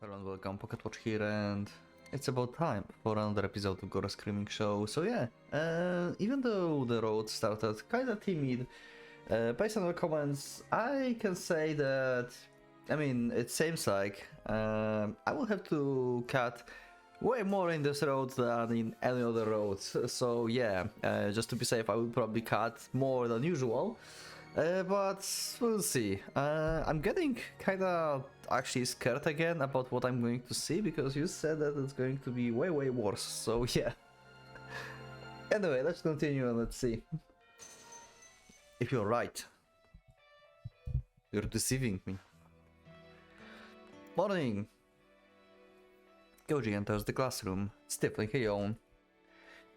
Hello and welcome, PocketWatch here, and it's about time for another episode of Gore Screaming Show. So yeah, even though the road started kinda timid, based on the comments, I can say that, it seems like I will have to cut way more in this road than in any other roads. So yeah, just to be safe, I will probably cut more than usual. But we'll see. I'm getting kinda actually scared again about what I'm going to see, because you said that it's going to be way worse, so yeah. Anyway, let's continue and let's see. If you're right. You're deceiving me. Morning! Koji enters the classroom, stifling a yawn.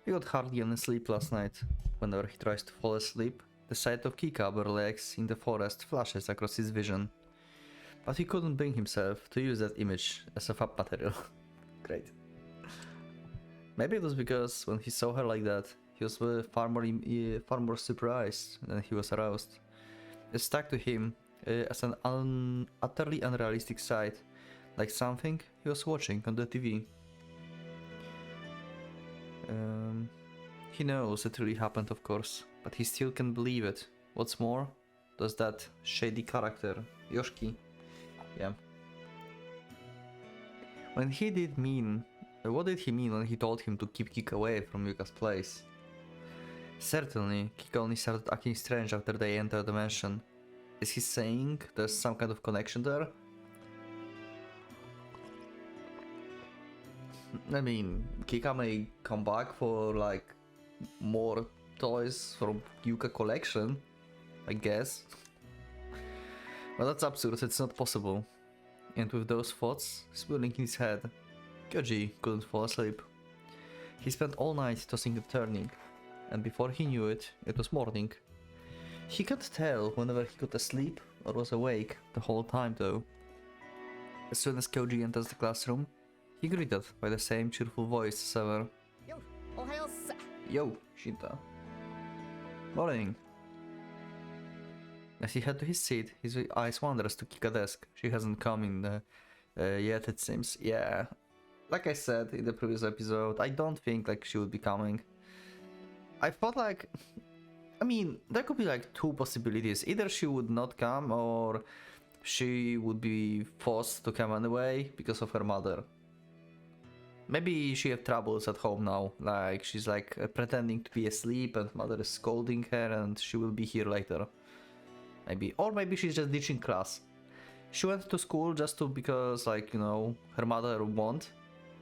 He got hardly any sleep last night. Whenever he tries to fall asleep, the sight of Kika bare legs in the forest flashes across his vision. But he couldn't bring himself to use that image as a fab material. Great. Maybe it was because when he saw her like that, he was far more surprised than he was aroused. It stuck to him as an utterly unrealistic sight, like something he was watching on the TV. He knows it really happened, of course, but he still can't believe it. What's more, does that shady character, Yoshiki. Yeah. What did he mean when he told him to keep Kika away from Yuka's place? Certainly, Kika only started acting strange after they entered the mansion. Is he saying there's some kind of connection there? I mean, Kika may come back for like more toys from Yuka collection, I guess. Well, that's absurd, it's not possible. And with those thoughts swirling in his head, Koji couldn't fall asleep. He spent all night tossing and turning, and before he knew it, it was morning. He couldn't tell whenever he got asleep or was awake the whole time though. As soon as Koji enters the classroom, he greeted by the same cheerful voice as ever. Yo, Shinta. Morning. As he head to his seat, his eyes wanders to Kika's desk. She hasn't come in yet, it seems. Yeah, like I said in the previous episode, I don't think like she would be coming. I thought like, there could be like two possibilities. Either she would not come, or she would be forced to come anyway because of her mother. Maybe she have troubles at home now, like she's like pretending to be asleep and mother is scolding her and she will be here later. Maybe, or maybe she's just ditching class. She went to school just because, like, you know, her mother won't,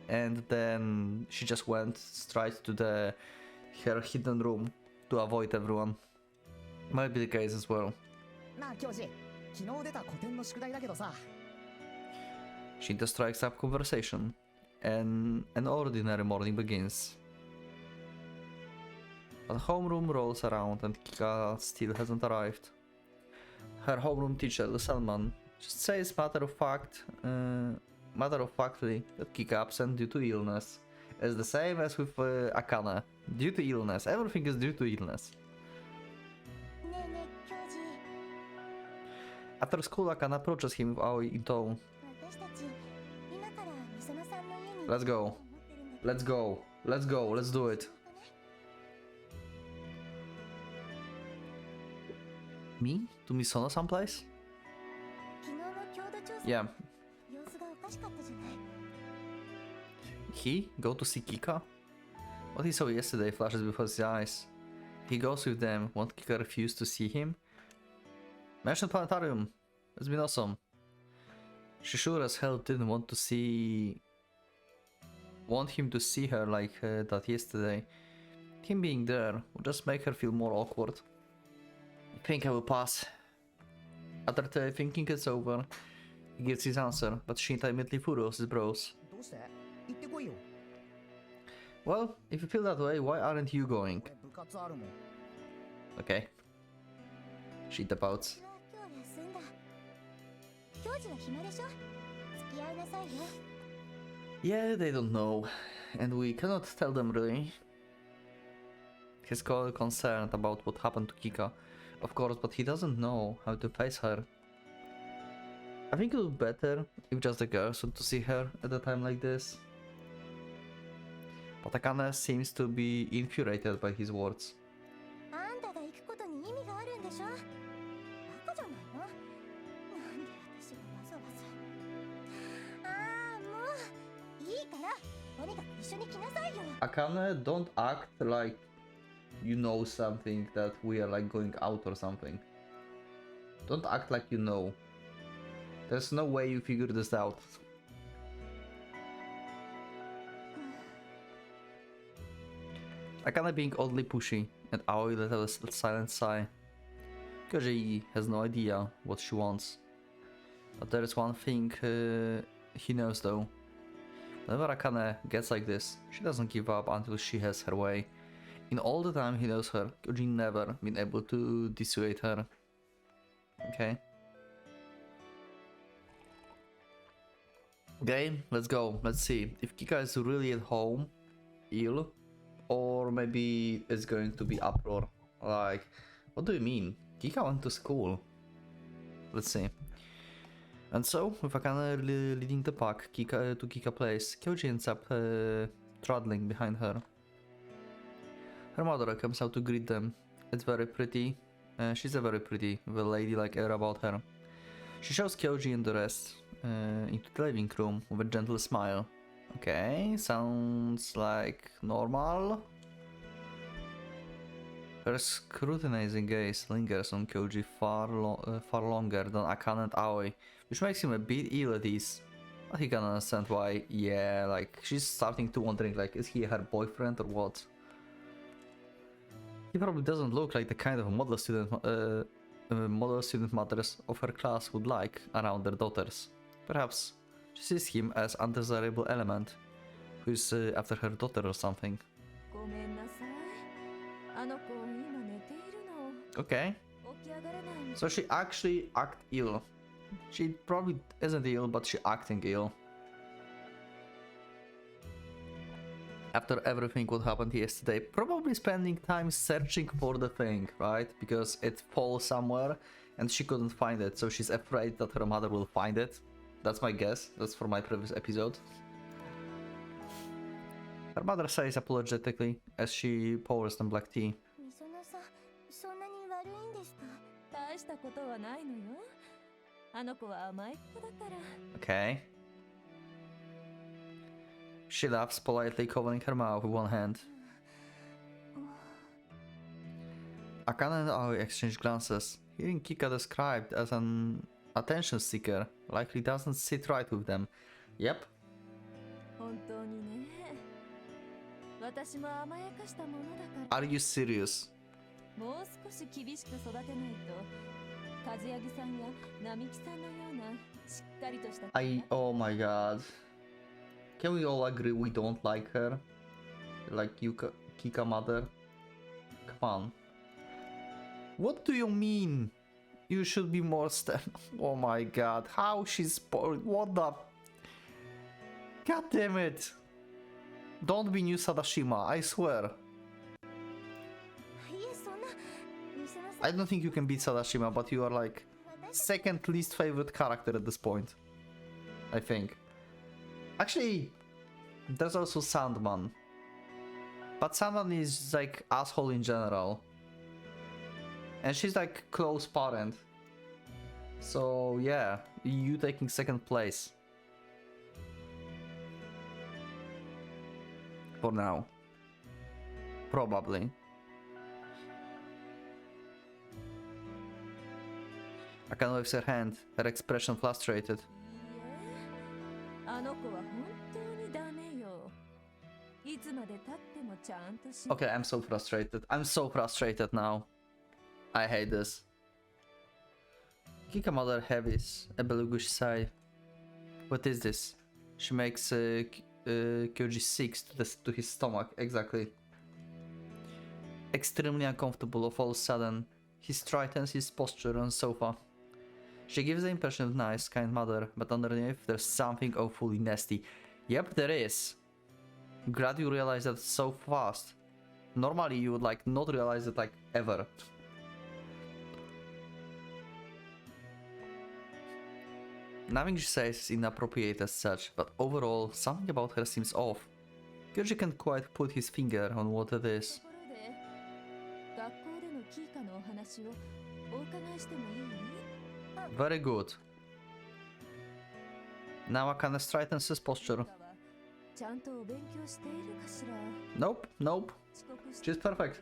and then she just went straight to her hidden room to avoid everyone. Might be the case as well. Shinta strikes up conversation, and an ordinary morning begins. But homeroom rolls around and Kika still hasn't arrived. Her homeroom teacher, Salman, just says matter-of-factly that Kika absent due to illness. It's the same as with Akane. Due to illness. Everything is due to illness. After school, Akane approaches him with Aoi in tow. Let's go. Let's go. Let's go. Let's do it. Me? To Misono someplace? Yeah. He? Go to see Kika? What he saw yesterday flashes before his eyes. He goes with them. Won't Kika refuse to see him? Mansion Planetarium. It's been awesome. She sure as hell didn't want him to see her like that yesterday. Him being there would just make her feel more awkward. I think I will pass. After thinking it's over, he gives his answer, but Shinta immediately furrows his brows. Well, if you feel that way, why aren't you going? Okay. Shinta pouts. Yeah, they don't know, and we cannot tell them really. He's concerned about what happened to Kika, of course, but he doesn't know how to face her. I think it would be better if just the girls want to see her at a time like this. But Akane seems to be infuriated by his words. Akane, don't act like you know something that we are like going out or something. Don't act like you know. There's no way you figure this out. Akane being oddly pushy, and Aoi let out a silent sigh. Koji has no idea what she wants. But there is one thing he knows though. Whenever Akane gets like this, she doesn't give up until she has her way. In all the time he knows her, Koji never been able to dissuade her. Okay. Okay, let's go. Let's see if Kika is really at home, ill, or maybe it's going to be uproar. Like, what do you mean? Kika went to school. Let's see. And so, with Akane leading the pack to Kika place, Kyoji ends up trundling behind her. Her mother comes out to greet them. It's very pretty. She's a very pretty, with a ladylike air about her. She shows Kyoji and the rest into the living room with a gentle smile. Okay, sounds like normal. Her scrutinizing gaze lingers on Kyoji far longer than Akane and Aoi, which makes him a bit ill at ease. But he can understand why. Yeah, like she's starting to wondering, like, is he her boyfriend or what? He probably doesn't look like the kind of model student mothers of her class would like around their daughters. Perhaps she sees him as undesirable element who is after her daughter or something. Okay. So she actually act ill. She probably isn't ill, but she acting ill. After everything what happened yesterday, probably spending time searching for the thing, right? Because it falls somewhere and she couldn't find it, so she's afraid that her mother will find it. That's my guess. That's for my previous episode. Her mother says apologetically as she pours them black tea. Okay. She laughs politely, covering her mouth with one hand. Akane and Aoi exchange glances. Hearing Kika described as an attention seeker likely doesn't sit right with them. Yep. Are you serious? Oh my god. Can we all agree we don't like her? Like Kika mother? Come on. What do you mean? You should be more Oh my god, how she's spoiled. What the... God damn it. Don't be new Sadashima, I swear. I don't think you can beat Sadashima, but you are like second least favorite character at this point. I think. Actually, there's also Sandman. But Sandman is like asshole in general. And she's like close parent. So yeah, you taking second place. For now. Probably. Akane waves her hand, her expression frustrated. Okay, I'm so frustrated. I'm so frustrated now. I hate this. Kika mother heavies a belugish sigh. What is this? She makes Kyoji sick to his stomach, exactly. Extremely uncomfortable all of a sudden, he straightens his posture on the sofa. She gives the impression of nice, kind mother, but underneath there's something awfully nasty. Yep, there is. Glad you realized that so fast. Normally you would like not realize it like ever. Nothing she says is inappropriate as such, but overall, something about her seems off. Kyoji can't quite put his finger on what it is. Very good. Now Akane straightens his posture. Nope, nope. She's perfect.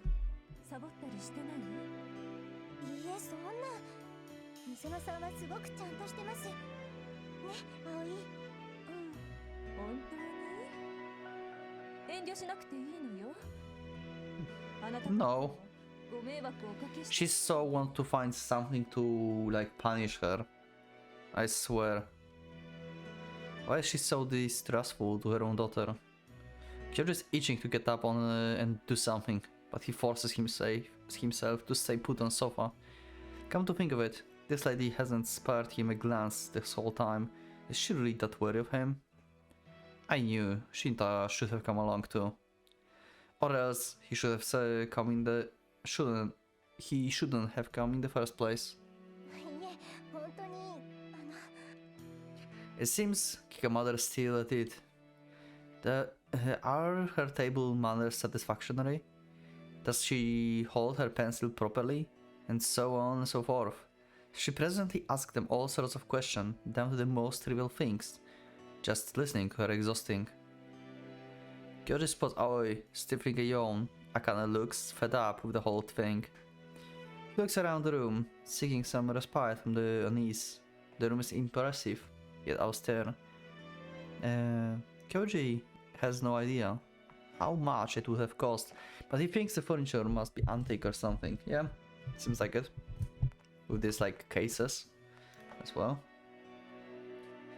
No. She so wants to find something to like punish her. I swear. Why is she so distrustful to her own daughter? Kyoji is itching to get up on and do something, but he forces himself to stay put on sofa. Come to think of it, this lady hasn't spared him a glance this whole time. Is she really that wary of him? I knew Shinta should have come along too. Or else he should have come in the... He shouldn't have come in the first place. It seems Kika mother still at it. Are her table manners satisfactory? Does she hold her pencil properly? And so on and so forth. She presently asked them all sorts of questions, down to the most trivial things. Just listening to her exhausting. Kyoji spots Aoi stifling a yawn. Akane looks fed up with the whole thing. He looks around the room, seeking some respite from the unease. The room is impressive, yet austere. Kyoji has no idea how much it would have cost, but he thinks the furniture must be antique or something. Yeah, seems like it. With these like cases as well.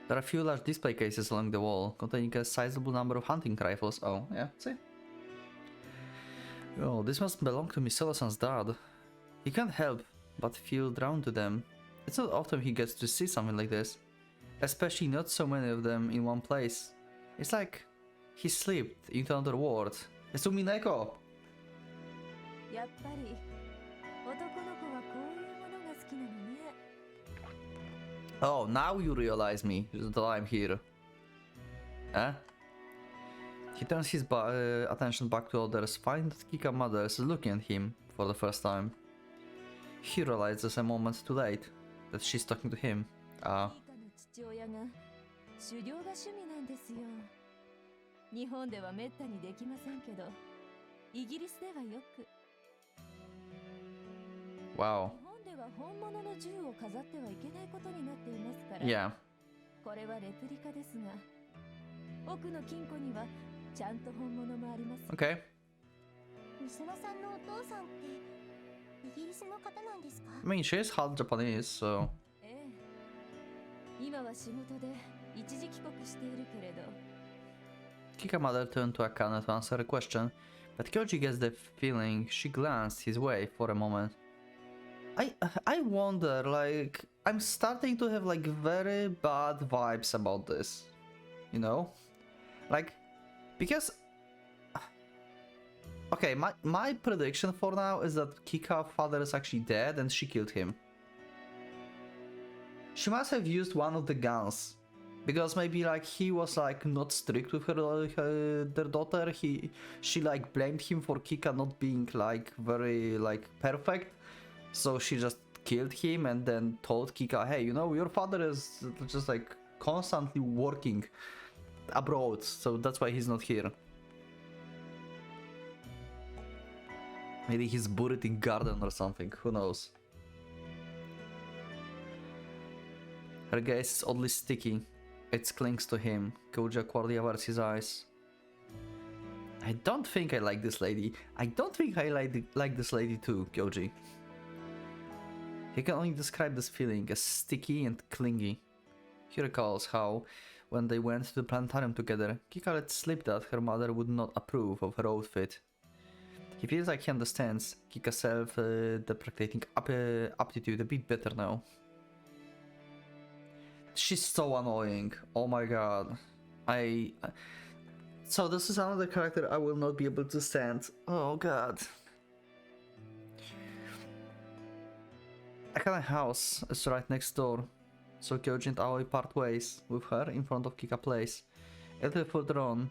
There are a few large display cases along the wall, containing a sizable number of hunting rifles. Oh, yeah, see? Oh, this must belong to Misola-san's dad. He can't help but feel drawn to them. It's not often he gets to see something like this. Especially not so many of them in one place. It's like he slipped into another world. It's Mineko! Oh, now you realize me, that I'm here. Eh? He turns his attention back to others, finds that Kika mother is looking at him for the first time. He realizes a moment too late that she's talking to him. Wow. Yeah. Okay. I mean, she is half Japanese, so... Kika mother turned to Akane to answer a question, but Kyoji gets the feeling she glanced his way for a moment. I wonder, like, I'm starting to have like very bad vibes about this, you know? Like, because... Okay, my prediction for now is that Kika's father is actually dead and she killed him. She must have used one of the guns, because maybe like he was like not strict with their daughter. She like blamed him for Kika not being like very like perfect, so she just killed him and then told Kika, hey, you know, your father is just like constantly working abroad, so that's why he's not here. Maybe he's buried in garden or something, who knows. Her gaze is oddly sticky. It clings to him. Kyoji awkwardly averts his eyes. I don't think I like this lady. I don't think I like this lady too, Kyoji. He can only describe this feeling as sticky and clingy. He recalls how, when they went to the planetarium together, Kika let slip that her mother would not approve of her outfit. He feels like he understands Kika's self-deprecating aptitude a bit better now. She's so annoying. Oh my god. So this is another character I will not be able to stand. Oh god. Akane house is right next door. So Kyoji and Aoi part ways with her in front of Kika Place. A little further on,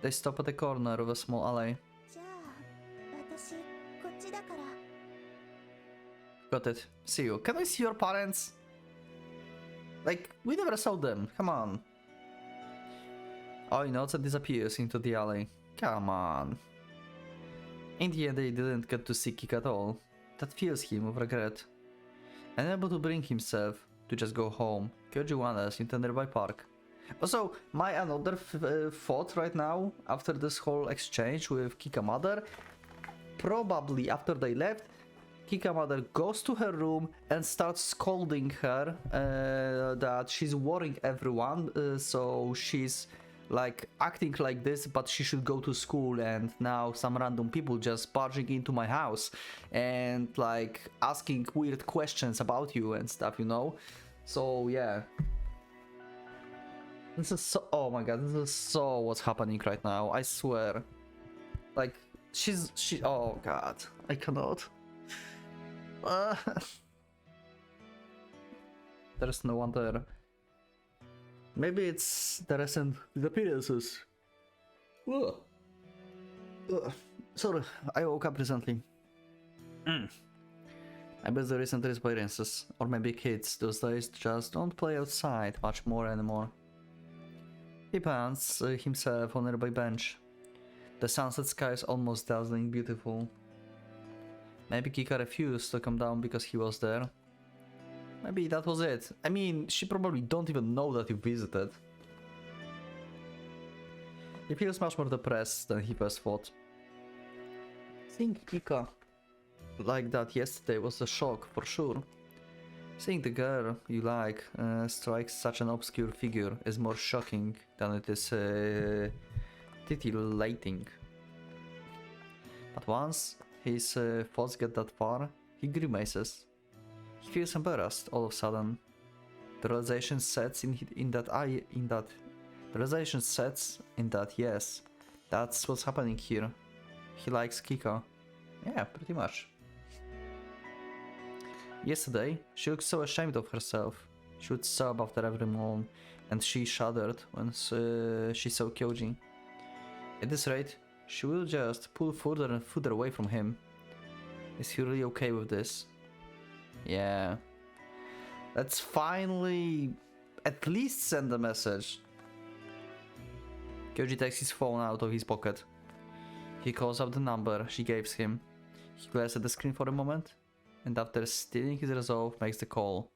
they stop at the corner of a small alley. じゃあ私こっちだから Got it. See you. Can I see your parents? Like, we never saw them. Come on. Aoi nods and disappears into the alley. Come on. In the end, they didn't get to see Kika at all. That fills him with regret. Unable to bring himself to just go home, Kyoji wanders into a nearby park. Also, my another thought right now, after this whole exchange with Kika mother, probably after they left, Kika mother goes to her room and starts scolding her that she's worrying everyone, so she's like acting like this, but she should go to school, and now some random people just barging into my house and like asking weird questions about you and stuff, you know? So yeah. This is so, oh my god, this is so what's happening right now, I swear. Like, oh god, I cannot. There's no one there. Maybe it's the recent disappearances. Ugh. Sorry, I woke up recently. I bet the recent disappearances, or maybe kids those days just don't play outside much more anymore. He plants himself on a nearby bench. The sunset sky is almost dazzling beautiful. Maybe Kika refused to come down because he was there. Maybe that was it. I mean, she probably don't even know that you visited. He feels much more depressed than he first thought. Seeing Kika like that yesterday was a shock for sure. Seeing the girl you like strike such an obscure figure is more shocking than it is titillating. But once his thoughts get that far, he grimaces. He feels embarrassed all of a sudden. The realization sets in that yes, that's what's happening here. He likes Kika. Yeah, pretty much. Yesterday, she looked so ashamed of herself. She would sob after every moan, and she shuddered when she saw Kyoji. At this rate, she will just pull further and further away from him. Is he really okay with this? Yeah. Let's finally at least send a message. Kyoji takes his phone out of his pocket. He calls up the number she gave him. He glares at the screen for a moment, and after stealing his resolve, makes the call.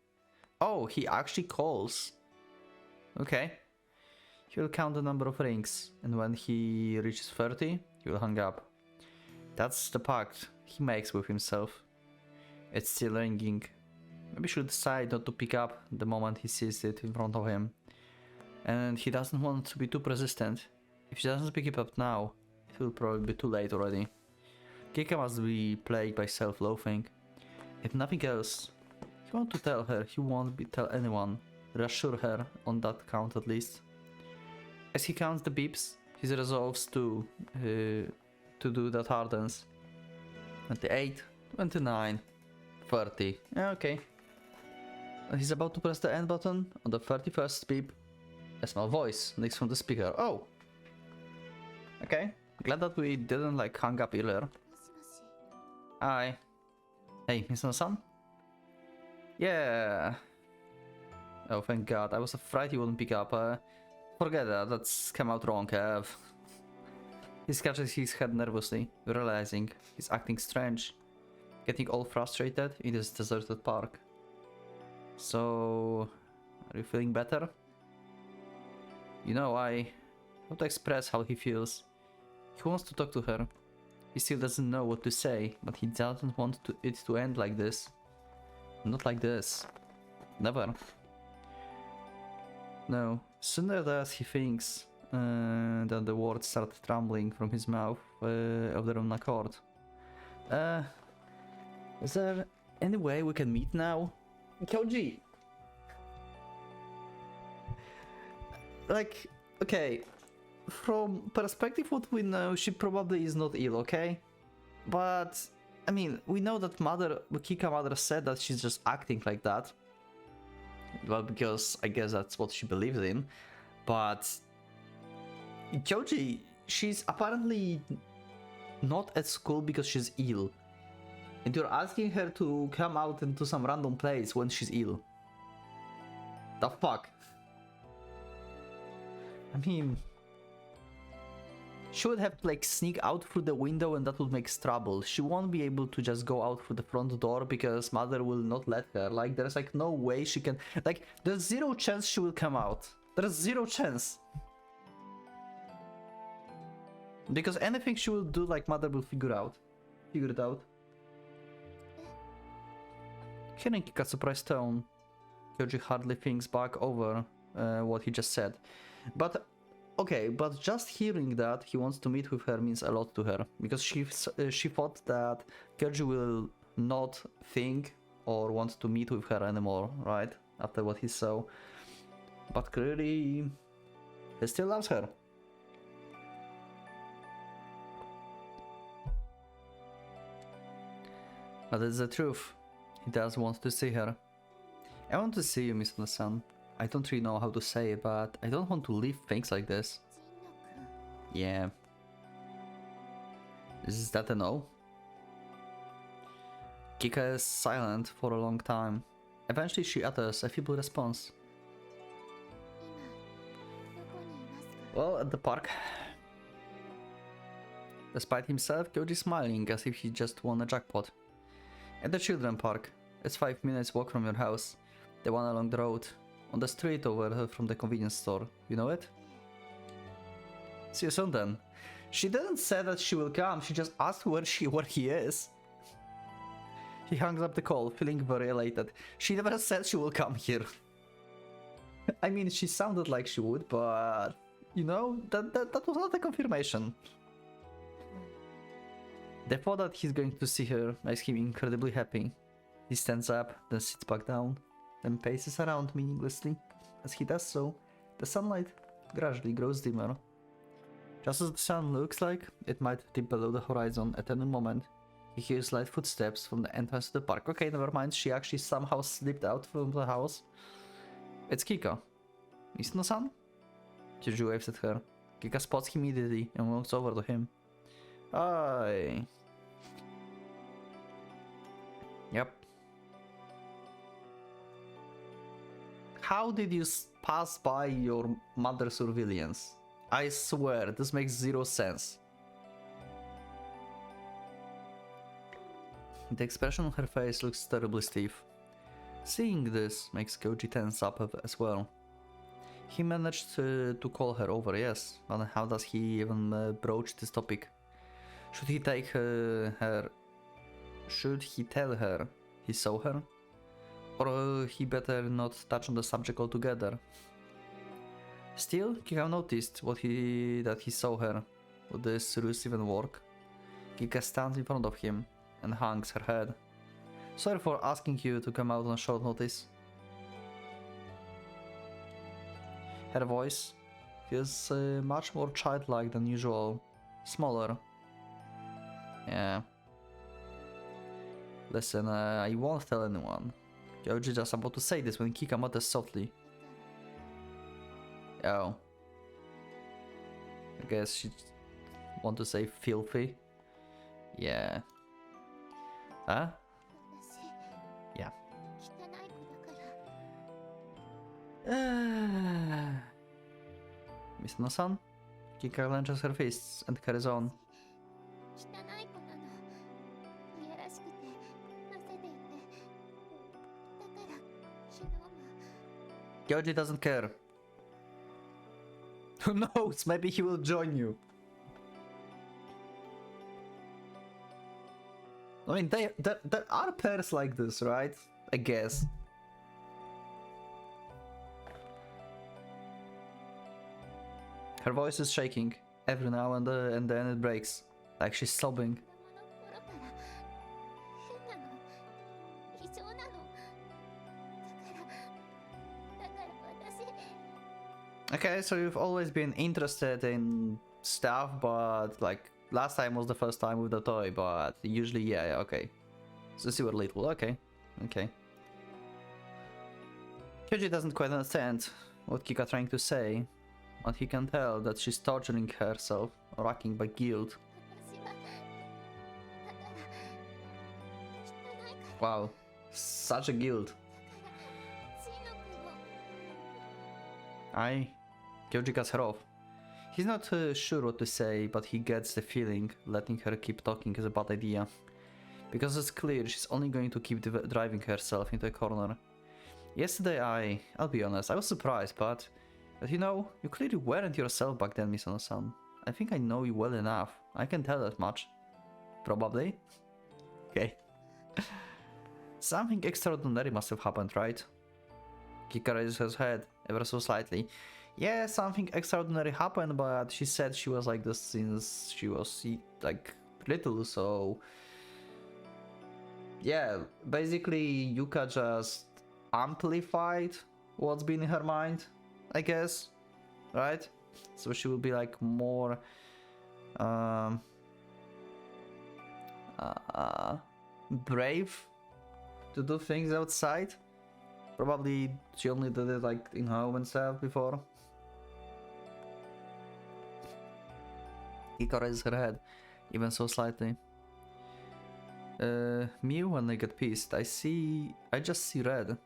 Oh, he actually calls. Okay. He will count the number of rings, and when he reaches 30, he will hang up. That's the pact he makes with himself. It's still ringing. Maybe he should decide not to pick up the moment he sees it in front of him. And he doesn't want to be too persistent. If he doesn't pick it up now, it will probably be too late already. Kika must be plagued by self-loathing. If nothing else, he wants to tell her he won't tell anyone. Reassure her on that count at least. As he counts the beeps, he resolves to do that hardens. 28, 29, 30. Yeah, okay. And he's about to press the end button on the 31st beep. A small voice next from the speaker. Oh! Okay. Glad that we didn't like hang up earlier. もしもし Hi. Hey, Mr. Yeah. Oh, thank God. I was afraid he wouldn't pick up. Forget that. That's come out wrong, Kev. He scratches his head nervously, realizing he's acting strange, getting all frustrated in this deserted park. So, are you feeling better? You know, I have to express how he feels. He wants to talk to her. He still doesn't know what to say, but he doesn't want it to end like this. Not like this. Never. No. Sooner does he thinks that the words start trembling from his mouth of their own accord. Is there any way we can meet now? Kyoji! Like, okay, from perspective what we know, she probably is not ill, okay? But, I mean, we know that Kika mother said that she's just acting like that. Well, because I guess that's what she believes in. But Kyoji, she's apparently not at school because she's ill. And you're asking her to come out into some random place when she's ill. The fuck? I mean, she would have to like sneak out through the window and that would make trouble. She won't be able to just go out through the front door because mother will not let her. Like, there's like no way she can, like, there's zero chance she will come out. There's zero chance. Because anything she will do, like, mother will figure it out. Hearing Kika's surprised tone, Kyoji hardly thinks back over what he just said. But, okay, but just hearing that he wants to meet with her means a lot to her. Because she thought that Kyoji will not think or want to meet with her anymore, right? After what he saw. But clearly, he still loves her. But it's the truth. He does want to see her. I want to see you, Mr. Sun. I don't really know how to say it, but I don't want to leave things like this. Yeah. Is that a no? Kika is silent for a long time. Eventually she utters a feeble response. Well, at the park. Despite himself, Kyoji is smiling as if he just won a jackpot. At the children park. It's 5 minutes walk from your house. The one along the road. On the street over from the convenience store. You know it? See you soon then. She didn't say that she will come, she just asked where he is. He hangs up the call, feeling very elated. She never said she will come here. I mean, she sounded like she would, but... You know, that was not a confirmation. The thought that he's going to see her makes him incredibly happy. He stands up, then sits back down, then paces around meaninglessly. As he does so, the sunlight gradually grows dimmer. Just as the sun looks like it might dip below the horizon at any moment, he hears light footsteps from the entrance to the park. Okay, never mind, she actually somehow slipped out from the house. It's Kika. Isno-san? Kyoji waves at her. Kika spots him immediately and walks over to him. Hi. Yep. How did you pass by your mother's surveillance? I swear, this makes zero sense. The expression on her face looks terribly stiff. Seeing this makes Kyoji tense up as well. He managed to call her over, yes, but how does he even broach this topic? Should he take her? Should he tell her he saw her? Or he better not touch on the subject altogether? Still, Kika noticed that he saw her. Would this ruse even work? Kika stands in front of him and hangs her head. Sorry for asking you to come out on short notice. Her voice feels much more childlike than usual, smaller. Yeah. Listen, I won't tell anyone. Kyoji just about to say this when Kika mutters softly. Oh. I guess she want to say filthy. Yeah. Huh? Yeah. Miss No-san? Kika clenches her fists and carries on. Kyoji doesn't care. Who knows? Maybe he will join you. I mean, there are pairs like this, right? I guess. Her voice is shaking. Every now and then it breaks. Like she's sobbing. Okay, so you've always been interested in stuff, but like last time was the first time with the toy, but usually yeah, okay. Since you were little, okay. Kyoji doesn't quite understand what Kika trying to say, but he can tell that she's torturing herself, racking by guilt. 私はだから汚いから Wow, such a guilt. シンノ君も Kyoji cuts her off. He's not sure what to say, but he gets the feeling letting her keep talking is a bad idea. Because it's clear she's only going to keep driving herself into a corner. Yesterday I'll be honest, I was surprised, but you know, you clearly weren't yourself back then, Miss Ono-san. I think I know you well enough. I can tell that much. Probably. Okay. Something extraordinary must have happened, right? Kika raises her head ever so slightly. Yeah, something extraordinary happened, but she said she was like this since she was like little, so yeah, basically Yuka just amplified what's been in her mind, I guess, right? So she will be like more brave to do things outside. Probably she only did it like in home and stuff before. Kika raises her head, even so slightly. Me, when I get pissed, I just see red.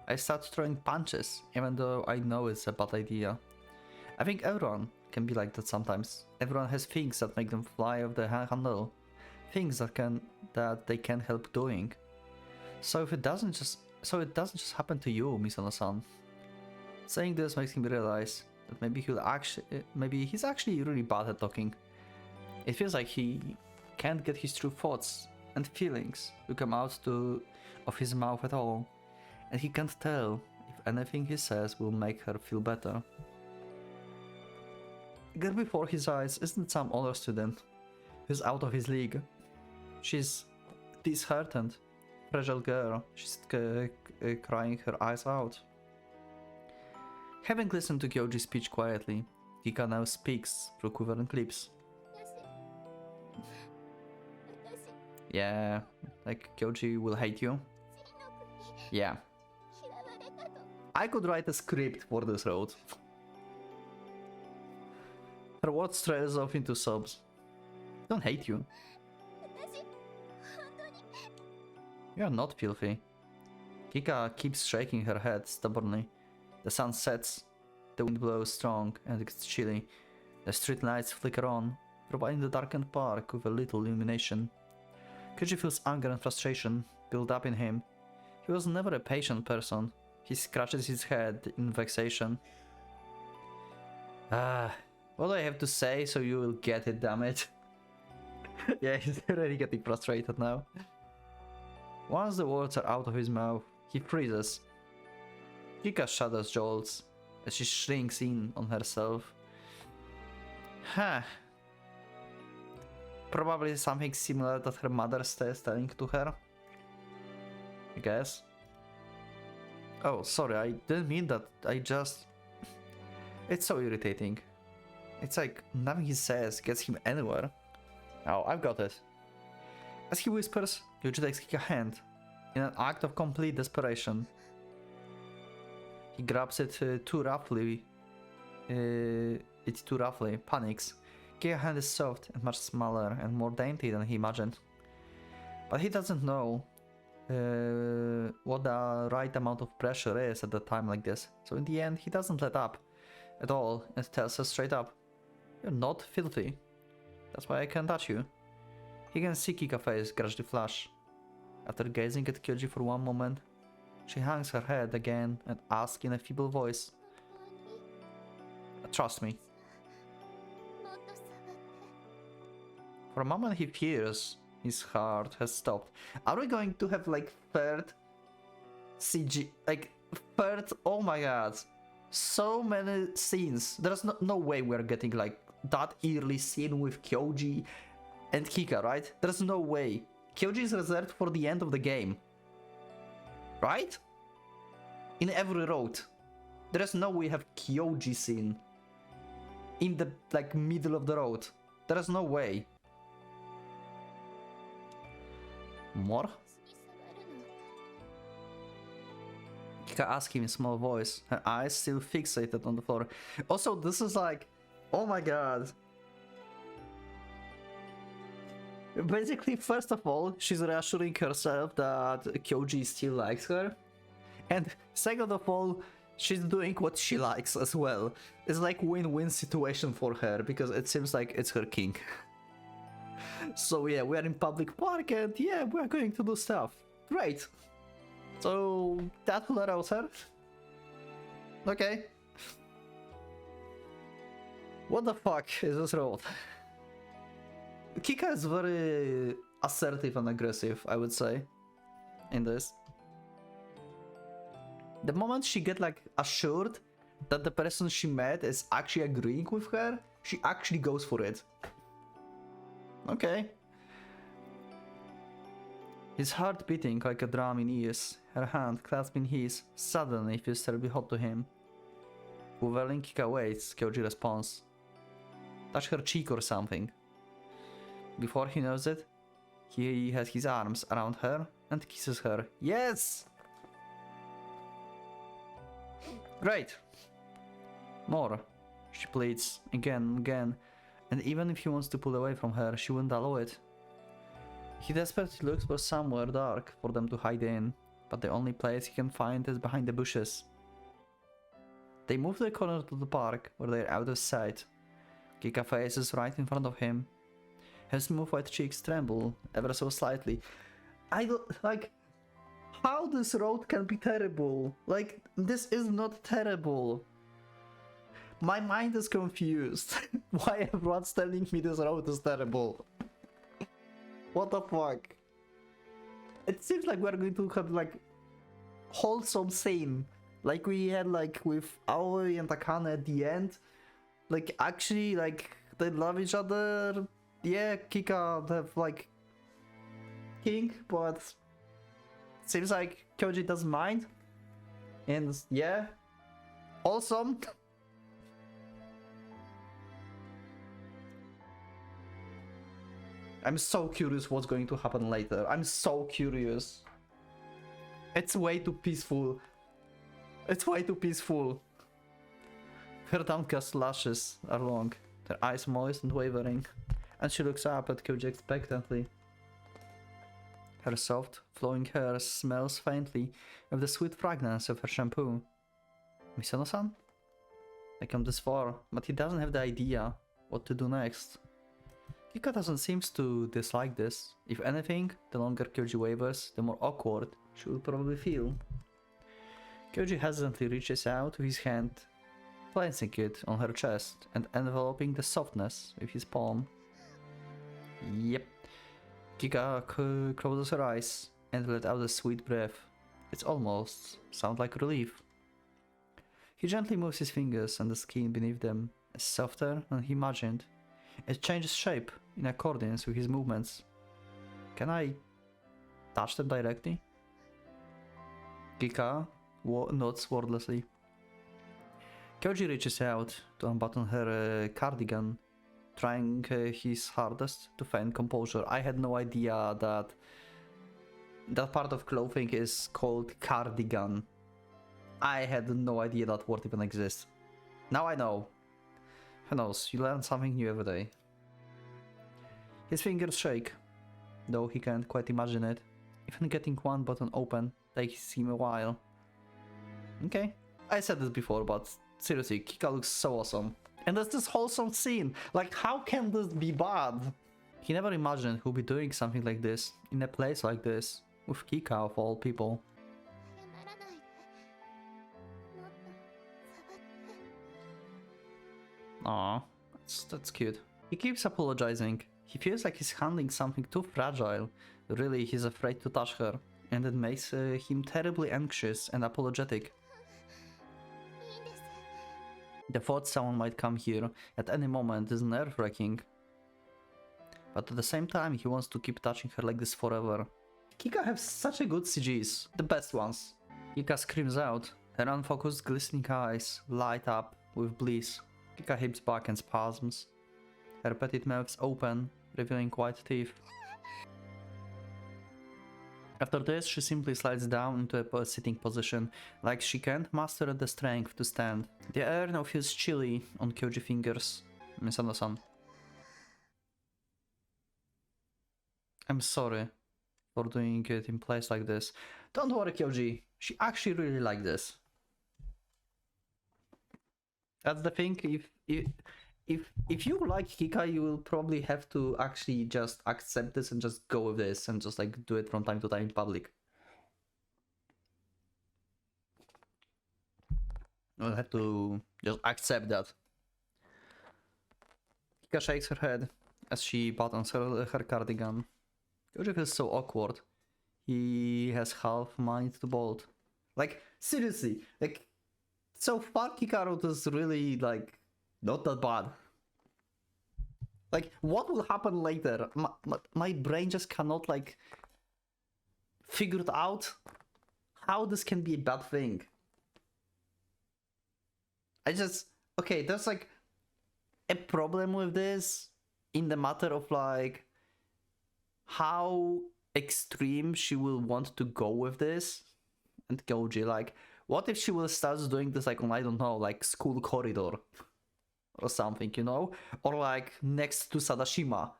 I start throwing punches, even though I know it's a bad idea. I think everyone can be like that sometimes. Everyone has things that make them fly off the handle. Things that they can't help doing. So it doesn't just happen to you, Miss Ono-san. Saying this makes me realize that maybe he's actually really bad at talking. It feels like he can't get his true thoughts and feelings to come out of his mouth at all, and he can't tell if anything he says will make her feel better. There before his eyes isn't some other student who's out of his league. She's disheartened, fragile girl. She's crying her eyes out. Having listened to Kyoji's speech quietly, Kika now speaks through quivering lips. 私 Yeah, like Kyoji will hate you. シンノ君に Yeah. 嫌われたと I could write a script for this road. Her words trails off into sobs. I don't hate you. 私本当に You're not filthy. Kika keeps shaking her head stubbornly. The sun sets, the wind blows strong and it's chilly. The street lights flicker on, providing the darkened park with a little illumination. Kyoji feels anger and frustration build up in him. He was never a patient person. He scratches his head in vexation. What do I have to say so you will get it, damn it? Yeah, he's already getting frustrated now. Once the words are out of his mouth, he freezes. Kika shudders jolts as she shrinks in on herself. Huh. Probably something similar that her mother is telling to her. I guess. Oh, sorry, I didn't mean that. It's so irritating. It's like nothing he says gets him anywhere. Oh, I've got it. As he whispers, Yuji takes Kika's hand in an act of complete desperation. He grabs it too roughly. Panics. Kika's hand is soft and much smaller and more dainty than he imagined. But he doesn't know what the right amount of pressure is at a time like this. So in the end, he doesn't let up at all and tells her straight up, "You're not filthy. That's why I can't touch you." He can see Kika's face gradually flush. After gazing at Kyoji for one moment, she hangs her head again and asks in a feeble voice, 本当に "Trust me." もっと下がって For a moment he fears his heart has stopped. Are we going to have like third CG, like third, oh my god, so many scenes. There's no way we're getting like that early scene with Kyoji and Kika, right? There's no way. Kyoji is reserved for the end of the game, right? In every road, there's no way we have Kyoji scene in the like middle of the road. There's no way. More? 私に触るの Kika asks him in a small voice, her eyes still fixated on the floor. Also, this is like, oh my god. Basically, first of all, she's reassuring herself that Kyoji still likes her. And second of all, she's doing what she likes as well. It's like win-win situation for her, because it seems like it's her king. So yeah, we are in public park and yeah, we are going to do stuff. Great. So that will arouse her. Okay. What the fuck is this road? Kika is very assertive and aggressive, I would say, in this. The moment she get like assured that the person she met is actually agreeing with her, she actually goes for it. Okay. His heart beating like a drum in ears, her hand clasped in his, suddenly feels terribly hot to him. Quivering, Kika waits, Kyoji responds. Touch her cheek or something. Before he knows it, he has his arms around her and kisses her. Yes! Great! More, she pleads, again and again, and even if he wants to pull away from her, she wouldn't allow it. He desperately looks for somewhere dark for them to hide in, but the only place he can find is behind the bushes. They move to the corner of the park, where they are out of sight. Kika faces right in front of him. Her smooth white cheeks tremble, ever so slightly. I don't, like, how this road can be terrible? Like, this is not terrible. My mind is confused. Why everyone's telling me this road is terrible? What the fuck? It seems like we're going to have, like, wholesome scene. Like we had, like, with Aoi and Akane at the end. Like, actually, like, they love each other. Yeah, Kika have like king, but seems like Kyoji doesn't mind. And yeah, awesome. I'm so curious what's going to happen later. I'm so curious. It's way too peaceful. It's way too peaceful. Her downcast lashes are long, her eyes moist and wavering. And she looks up at Kyoji expectantly. Her soft, flowing hair smells faintly of the sweet fragrance of her shampoo. Misono-san? I come this far, but he doesn't have the idea what to do next. Kika doesn't seem to dislike this. If anything, the longer Kyoji wavers, the more awkward she will probably feel. Kyoji hesitantly reaches out with his hand, placing it on her chest and enveloping the softness with his palm. Yep. Kika closes her eyes and let out a sweet breath. It's almost sounds like relief. He gently moves his fingers and the skin beneath them is softer than he imagined. It changes shape in accordance with his movements. Can I touch them directly? Kika nods wordlessly. Kyoji reaches out to unbutton her cardigan, trying his hardest to feign composure. I had no idea that that part of clothing is called cardigan. I had no idea that word even exists. Now I know. Who knows, you learn something new every day. His fingers shake, though he can't quite imagine it. Even getting one button open takes him a while. Okay, I said this before, but seriously, Kika looks so awesome. And there's this wholesome scene. Like, how can this be bad? He never imagined he'd be doing something like this, in a place like this, with Kika of all people. Aww, that's cute. He keeps apologizing. He feels like he's handling something too fragile. Really, he's afraid to touch her, and it makes him terribly anxious and apologetic. The thought someone might come here at any moment is nerve-wracking. But at the same time, he wants to keep touching her like this forever. Kika has such a good CGs, the best ones. Kika screams out, her unfocused glistening eyes light up with bliss. Kika hips back and spasms. Her petite mouths open, revealing white teeth. After this, she simply slides down into a sitting position, like she can't muster the strength to stand. The air now feels chilly on Kyoji fingers. Misano-san. I'm sorry for doing it in place like this. Don't worry, Kyoji. She actually really liked this. That's the thing. If you like Kika, you will probably have to actually just accept this and just go with this and just like do it from time to time in public. You'll have to just accept that. Kika shakes her head as she buttons her cardigan. Kyoji feels so awkward. He has half mind to bolt. Like, seriously, like, so far Kikaru is really, like, not that bad. Like, what will happen later? My brain just cannot, like, figure it out how this can be a bad thing. Okay, there's, like, a problem with this in the matter of, like, how extreme she will want to go with this. And Kyoji, like, what if she will start doing this, like, on, I don't know, like, school corridor? Or something, you know? Or like next to Sadashima.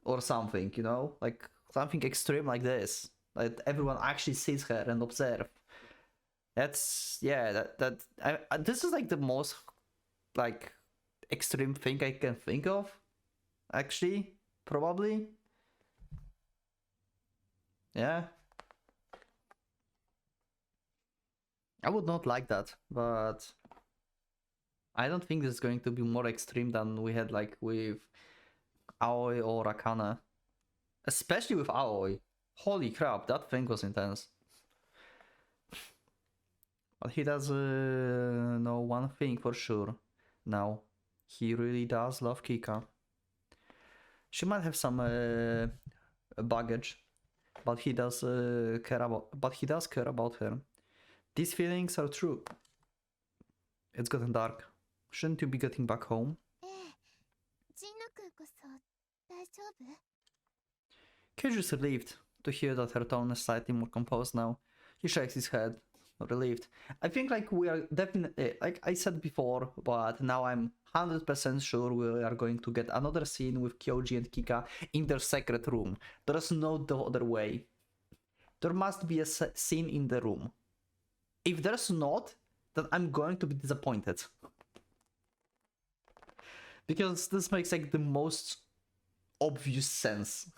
Or something, you know? Like something extreme like this. Like everyone actually sees her and observe. That's, yeah, this is like the most, like, extreme thing I can think of. Actually, probably. Yeah. I would not like that, but I don't think this is going to be more extreme than we had like with Aoi or Akana. Especially with Aoi. Holy crap, that thing was intense. But he does know one thing for sure now. He really does love Kika. She might have some baggage, but he does care about her. These feelings are true. It's gotten dark. Shouldn't you be getting back home? Kyoji is relieved to hear that her tone is slightly more composed now. He shakes his head, relieved. I think like we are definitely, like I said before, but now I'm 100% sure we are going to get another scene with Kyoji and Kika in their secret room. There's no other way. There must be a scene in the room. If there's not, then I'm going to be disappointed. Because this makes like the most obvious sense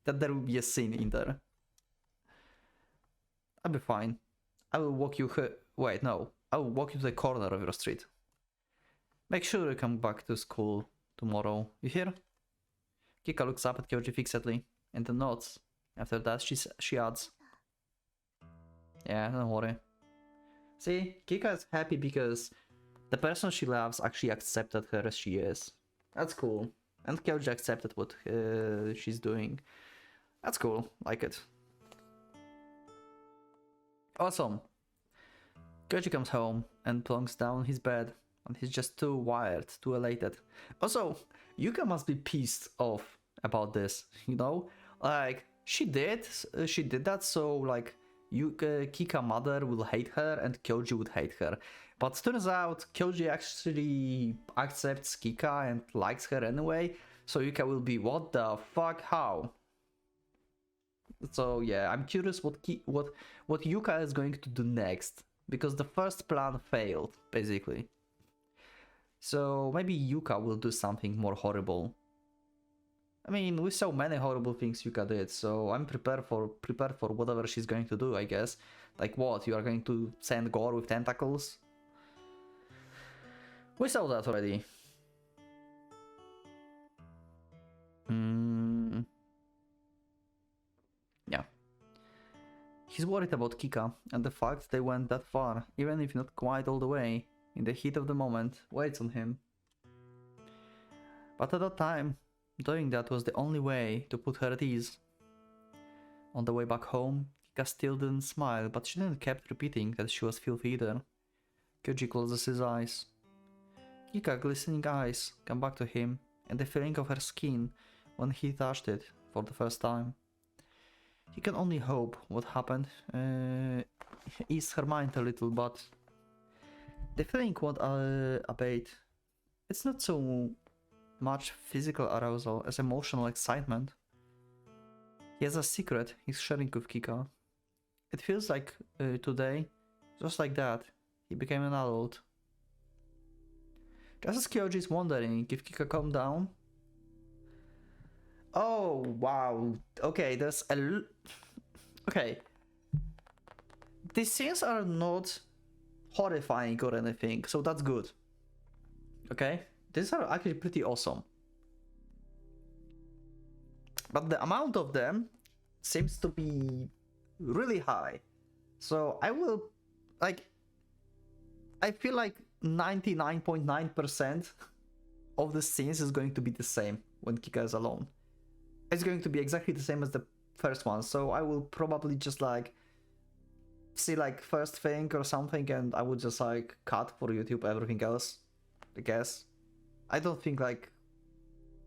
that there will be a scene in there. I'll be fine. I will walk you wait, no. I will walk you to the corner of your street. Make sure you come back to school tomorrow. You hear? Kika looks up at Kyoji fixedly and then nods. After that, she adds, yeah, don't worry. See, Kika is happy because the person she loves actually accepted her as she is. That's cool. And Kyoji accepted what she's doing. That's cool. Like it. Awesome. Kyoji comes home and plunks down his bed. And he's just too wired, too elated. Also, Yuka must be pissed off about this, you know? Like, she did that so, like, Kika mother will hate her and Kyoji would hate her. But turns out Kyoji actually accepts Kika and likes her anyway, so Yuka will be, what the fuck, how? So yeah, I'm curious what Yuka is going to do next, because the first plan failed, basically. So maybe Yuka will do something more horrible. I mean, we saw many horrible things Yuka did, so I'm prepared for whatever she's going to do, I guess. Like what? You are going to send Gore with tentacles? We saw that already. Yeah. He's worried about Kika, and the fact they went that far, even if not quite all the way, in the heat of the moment, weighs on him. But at that time, doing that was the only way to put her at ease. On the way back home, Kika still didn't smile, but she didn't kept repeating that she was filthy either. Kyoji closes his eyes. Kika's glistening eyes come back to him, and the feeling of her skin when he touched it for the first time. You can only hope what happened eased her mind a little, but the feeling won't abate. It's not so much physical arousal as emotional excitement. He has a secret he's sharing with Kika. It feels like today, just like that, he became an adult. Just as Kyoji is wondering if Kika calmed down. Oh, wow. Okay, there's a... Okay. These scenes are not horrifying or anything, so that's good. Okay? These are actually pretty awesome. But the amount of them seems to be really high. So I will... Like... I feel like 99.9% of the scenes is going to be the same when Kika is alone. It's going to be exactly the same as the first one, so I will probably just like see like first thing or something and I would just like cut for YouTube everything else, I guess. I don't think like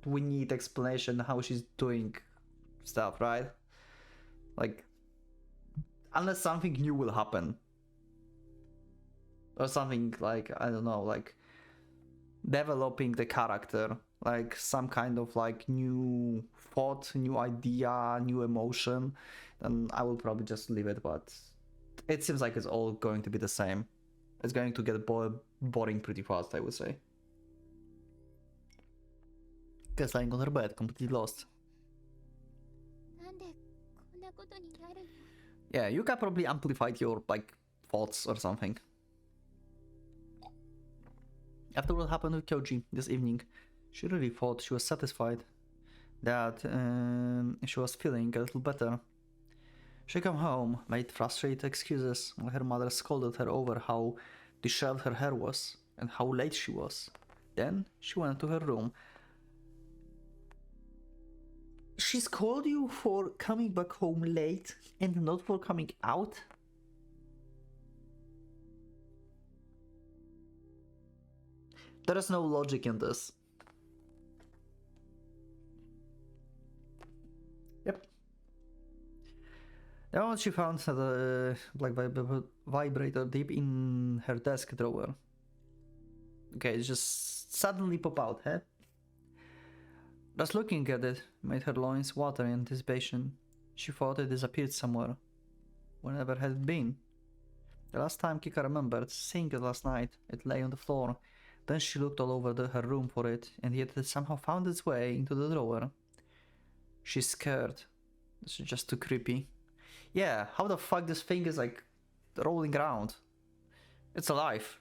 we need explanation how she's doing stuff, right? Like, unless something new will happen. Or something like, I don't know, like developing the character, like some kind of like new thought, new idea, new emotion, then I will probably just leave it, but it seems like it's all going to be the same. It's going to get boring pretty fast, I would say. Guess lying on her bed, completely lost. Yeah, Yuka probably amplified your like thoughts or something. After what happened with Kyoji this evening, she really thought she was satisfied that she was feeling a little better. She came home, made frustrated excuses while her mother scolded her over how disheveled her hair was and how late she was. Then she went to her room. She scolded you for coming back home late and not for coming out? There is no logic in this. Yep. The moment she found the black vibrator deep in her desk drawer. Okay, it just suddenly pop out, huh? Just looking at it made her loins water in anticipation. She thought it disappeared somewhere. Whenever had it been? The last time Kika remembered seeing it last night, it lay on the floor. Then she looked all over her room for it, and yet it somehow found its way into the drawer. She's scared. This is just too creepy. Yeah, how the fuck this thing is like rolling around? It's alive.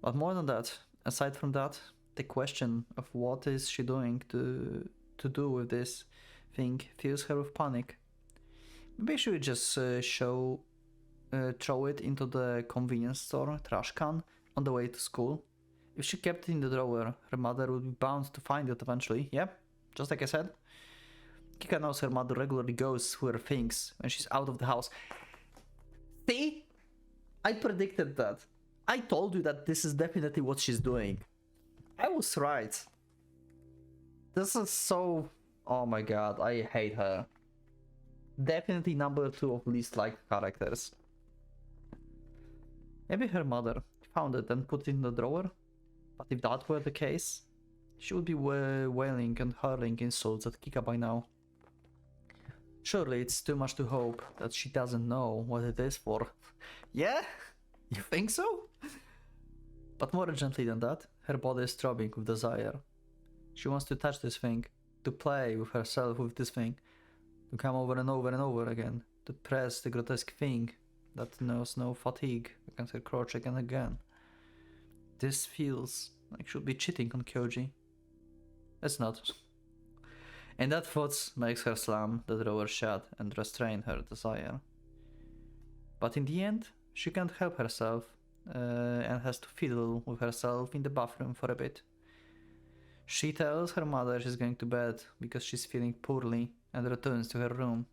But more than that, aside from that, the question of what is she doing to do with this thing fills her with panic. Maybe she would just throw it into the convenience store trash can on the way to school. If she kept it in the drawer, her mother would be bound to find it eventually. Yep, just like I said. Kika knows her mother regularly goes through her things when she's out of the house. See? I predicted that. I told you that this is definitely what she's doing. I was right. This is so... Oh my god, I hate her. Definitely number 2 of least liked characters. Maybe her mother found it and put it in the drawer? But if that were the case, she would be wailing and hurling insults at Kika by now. Surely it's too much to hope that she doesn't know what it is for. Yeah? You think so? But more gently than that, her body is throbbing with desire. She wants to touch this thing, to play with herself with this thing, to come over and over and over again, to press the grotesque thing that knows no fatigue against her crotch again and again. This feels like she'll be cheating on Kyoji. It's not. And that thought makes her slam the drawer shut and restrain her desire. But in the end, she can't help herself and has to fiddle with herself in the bathroom for a bit. She tells her mother she's going to bed because she's feeling poorly and returns to her room.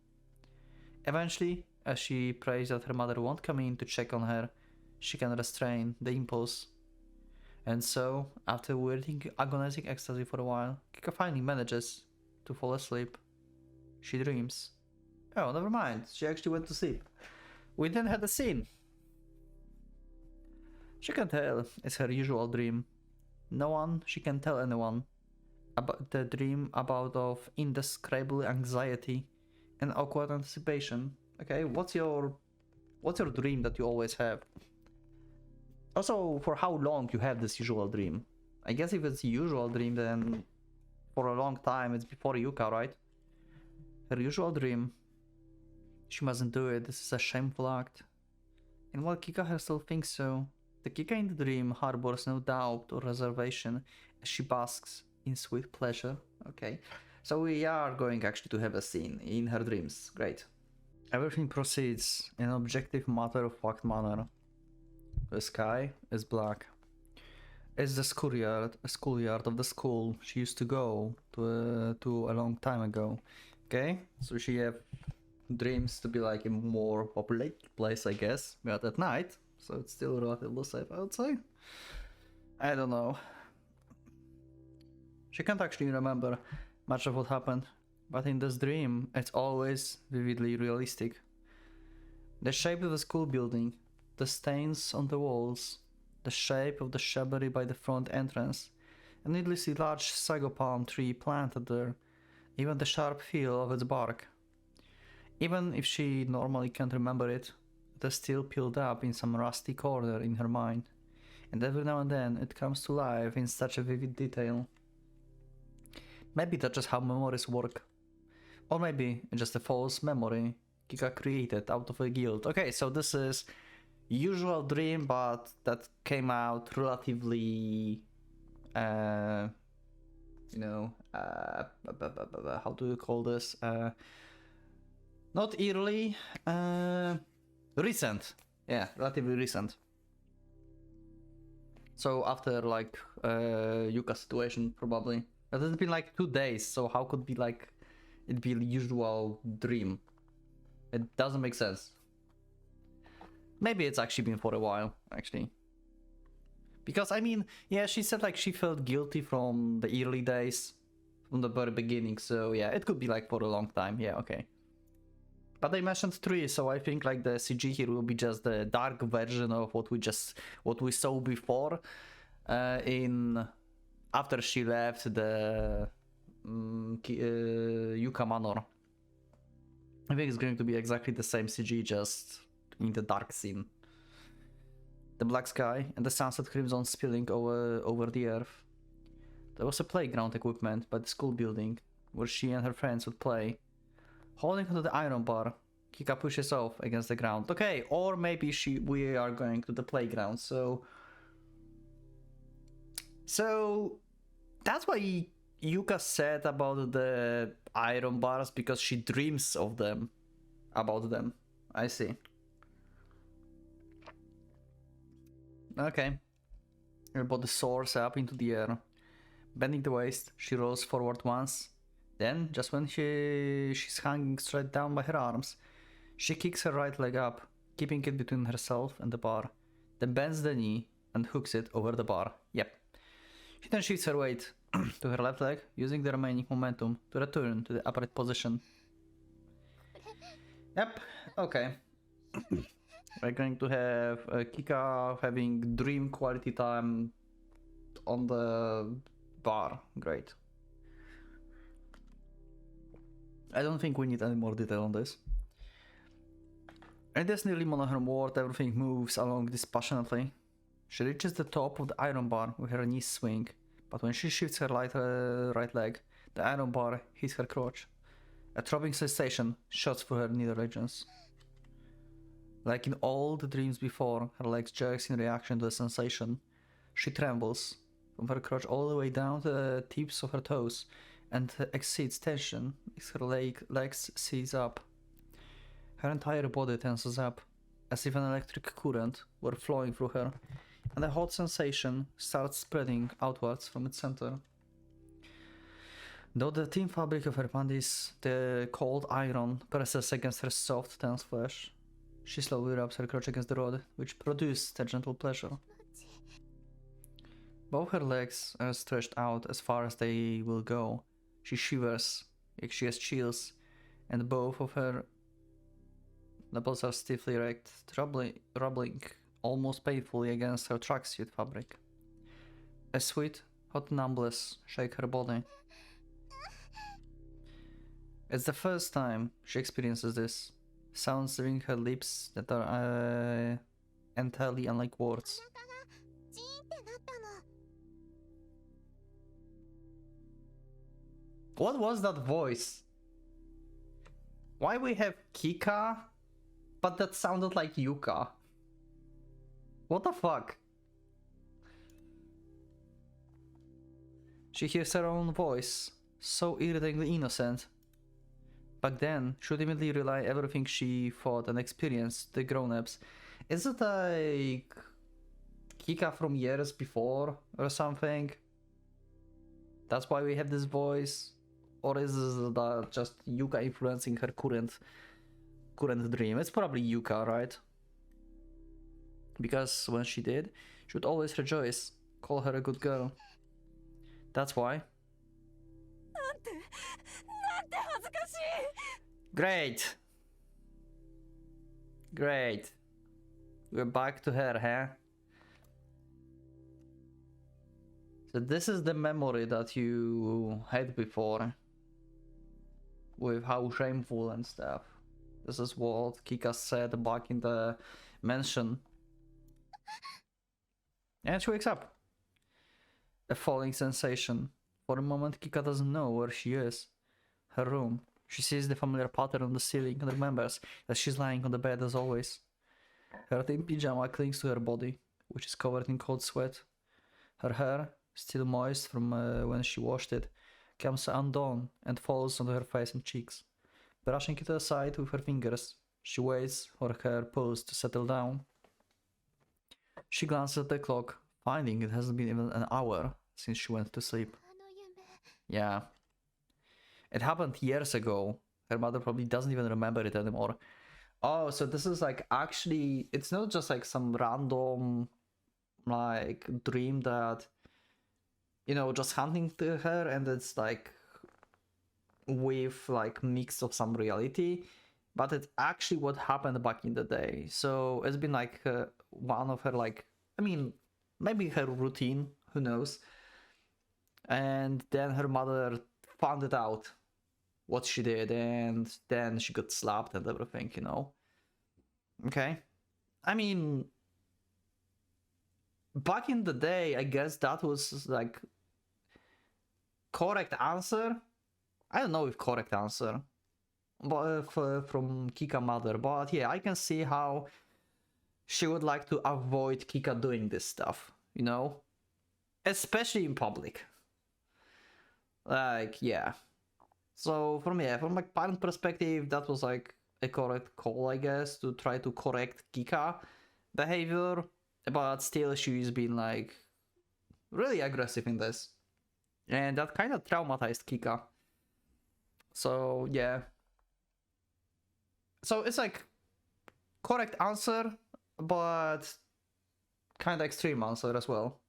Eventually, as she prays that her mother won't come in to check on her, she can restrain the impulse. And so, after waiting agonizing ecstasy for a while, Kika finally manages to fall asleep. She dreams Oh, never mind. She actually went to sleep. We then had a scene. She can tell it's her usual dream. She can tell anyone about the dream about of indescribable anxiety and awkward anticipation. Okay, what's your dream that you always have? Also, for how long you have this usual dream? I guess if it's a usual dream, then for a long time it's before Yuka, right? Her usual dream. She mustn't do it. This is a shameful act. And while Kika herself thinks so, the Kika in the dream harbors no doubt or reservation as she basks in sweet pleasure. Okay, so we are going actually to have a scene in her dreams. Great. Everything proceeds in an objective matter-of-fact manner. The sky is black. It's the schoolyard of the school she used to go to a long time ago. Okay, so she have dreams to be like a more populated place, I guess, but at night, so it's still relatively safe, I would say. I don't know. She can't actually remember much of what happened, but in this dream, it's always vividly realistic. The shape of the school building, the stains on the walls, the shape of the shrubbery by the front entrance, a needlessly large sago palm tree planted there, even the sharp feel of its bark. Even if she normally can't remember it, it is still peeled up in some rusty corner in her mind, and every now and then it comes to life in such a vivid detail. Maybe that's just how memories work. Or maybe it's just a false memory Kika created out of a guilt. Okay, so this is usual dream, but that came out relatively, how do you call this? Not early, recent. Yeah, relatively recent. So after like Yuka's situation, probably. But it's been like 2 days, so how could it be a usual dream? It doesn't make sense. Maybe it's actually been for a while, actually. Because I mean, yeah, she said like she felt guilty from the early days, from the very beginning, so yeah, it could be like for a long time, yeah, okay. But they mentioned 3, so I think like the CG here will be just the dark version of what we saw before, after she left the Yuka Manor. I think it's going to be exactly the same CG, just in the dark scene. The black sky and the sunset crimson spilling over the earth. There was a playground equipment by the school building, where she and her friends would play. Holding onto the iron bar, Kika pushes off against the ground. Okay, or maybe we are going to the playground, so that's why Yuka said about the iron bars, because she dreams of them, about them. I see. Okay. Her body soars up into the air. Bending the waist, she rolls forward once. Then, just when she's hanging straight down by her arms, she kicks her right leg up, keeping it between herself and the bar, then bends the knee and hooks it over the bar. Yep. She then shifts her weight to her left leg, using the remaining momentum to return to the upright position. Yep, okay. We're going to have Kika having dream quality time on the bar. Great. I don't think we need any more detail on this. In this nearly monotone world, everything moves along dispassionately. She reaches the top of the iron bar with her knees swing, but when she shifts her right leg, the iron bar hits her crotch. A throbbing sensation shoots through her nether regions. Like in all the dreams before, her legs jerks in reaction to the sensation. She trembles, from her crotch all the way down to the tips of her toes, and exceeds tension as her legs seize up. Her entire body tenses up, as if an electric current were flowing through her, and a hot sensation starts spreading outwards from its center. Though the thin fabric of her panties, the cold iron presses against her soft, tense flesh, she slowly rubs her crotch against the rod, which produced a gentle pleasure. Both her legs are stretched out as far as they will go. She shivers, like she has chills, and both of her Nipples are stiffly erect, rubbling almost painfully against her tracksuit fabric. A sweet, hot numbness shake her body. It's the first time she experiences this. Sounds leaving her lips that are entirely unlike words. お腹がジーンってなったの。 What was that voice? Why we have Kika, but that sounded like Yuka? What the fuck? She hears her own voice, so irritatingly innocent. Back then, she would immediately rely everything she thought and experienced the grown-ups. Is it like Kika from years before or something? That's why we have this voice? Or is that just Yuka influencing her current dream? It's probably Yuka, right? Because when she did, she would always rejoice, call her a good girl. That's why. なんて恥ずかしい。 Great! Great. We're back to her, huh? So this is the memory that you had before. With how shameful and stuff. This is what Kika said back in the mansion. And she wakes up. A falling sensation. For a moment, Kika doesn't know where she is. Her room. She sees the familiar pattern on the ceiling and remembers that she's lying on the bed as always. Her thin pyjama clings to her body, which is covered in cold sweat. Her hair, still moist from when she washed it, comes undone and falls onto her face and cheeks. Brushing it aside with her fingers, she waits for her pulse to settle down. She glances at the clock, finding it hasn't been even an hour since she went to sleep. あの夢。 Yeah. It happened years ago. Her mother probably doesn't even remember it anymore. Oh, so this is like actually, it's not just like some random like dream that, you know, just hunting to her, and it's like with like mix of some reality, but it's actually what happened back in the day. So it's been like one of her like, I mean, maybe her routine, who knows. And then her mother found it out what she did, and then she got slapped and everything, you know. Okay. I mean, back in the day, I guess that was like correct answer. I don't know if correct answer, but from Kika mother, but yeah, I can see how she would like to avoid Kika doing this stuff, you know, especially in public. Like, yeah. So from my parent perspective, that was like a correct call, I guess, to try to correct Kika behavior, but still she's been like really aggressive in this, and that kind of traumatized Kika. So yeah. So it's like correct answer, but kind of extreme answer as well.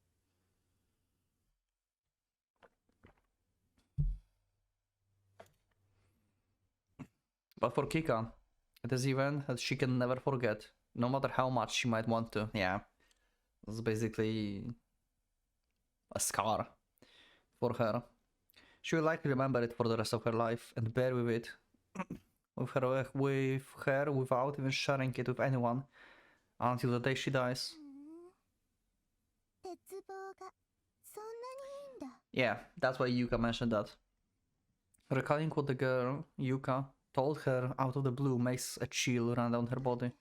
But for Kika, it is event that she can never forget, no matter how much she might want to. Yeah, it's basically a scar for her. She will likely remember it for the rest of her life and bear with it, with her without even sharing it with anyone, until the day she dies. 鉄棒がそんなにいいんだ。 Yeah, that's why Yuka mentioned that. Recalling what the girl, Yuka, told her out of the blue makes a chill run down her body.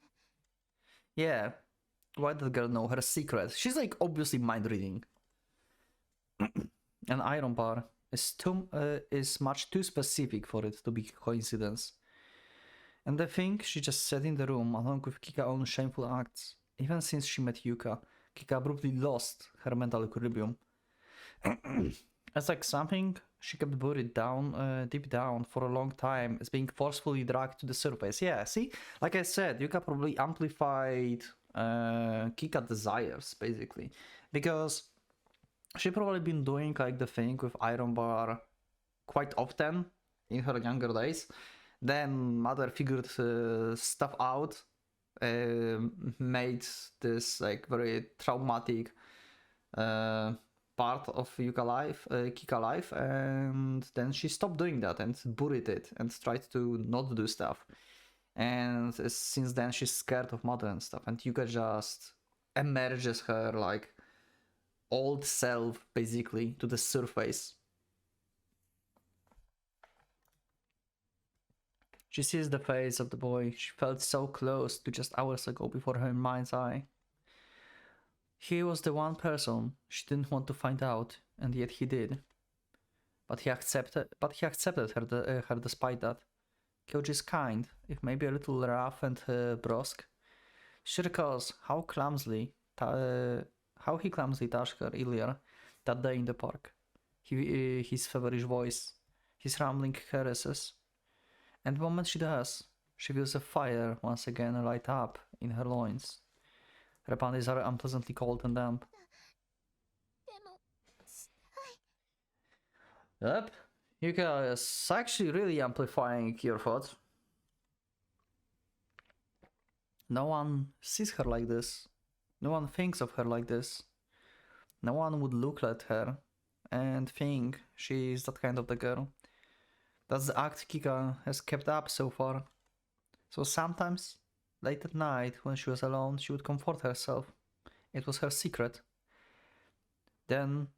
Yeah, why did the girl know her secret? She's like obviously mind reading. An iron bar is much too specific for it to be coincidence. And I think she just sat in the room along with Kika's own shameful acts. Even since she met Yuka, Kika abruptly lost her mental equilibrium. It's like something she kept buried down, deep down for a long time is being forcefully dragged to the surface. Yeah, see? Like I said, Yuka probably amplified Kika desires, basically. Because she probably been doing like the thing with Iron Bar quite often in her younger days. Then mother figured stuff out, made this like very traumatic part of Kika life, and then she stopped doing that and buried it and tried to not do stuff. And since then she's scared of mother and stuff, and Yuka just emerges her like old self basically to the surface. She sees the face of the boy she felt so close to just hours ago before her mind's eye. He was the one person she didn't want to find out, and yet he did. But he accepted her despite that. Kyoji is kind, if maybe a little rough and brusque. She recalls how he clumsily touched her earlier that day in the park. His feverish voice, his rambling caresses. And the moment she does, she feels a fire once again light up in her loins. Her panties are unpleasantly cold and damp. Yep, Yuka is actually really amplifying your thoughts. No one sees her like this. No one thinks of her like this. No one would look at her and think she's that kind of the girl. That's the act Kika has kept up so far. So sometimes, late at night, when she was alone, she would comfort herself. It was her secret. Then,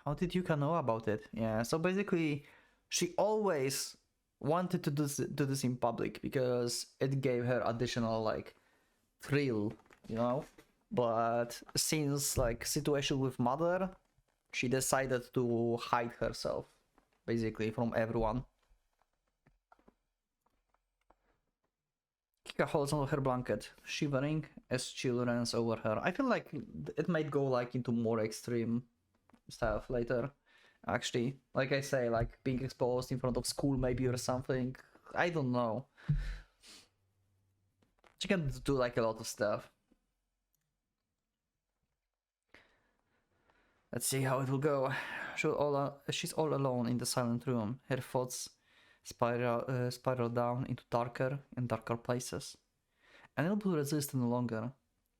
how did Yuka know about it? Yeah, so basically, she always wanted to do this in public because it gave her additional, like, thrill, you know? But since, like, situation with mother, she decided to hide herself, basically, from everyone. Kika holds onto her blanket, shivering as chill runs over her. I feel like it might go like into more extreme stuff later, actually. Like I say, like being exposed in front of school maybe or something. I don't know. She can do like a lot of stuff. Let's see how it will go. She's all alone in the silent room. Her thoughts spiral down into darker and darker places. Unable to resist any longer,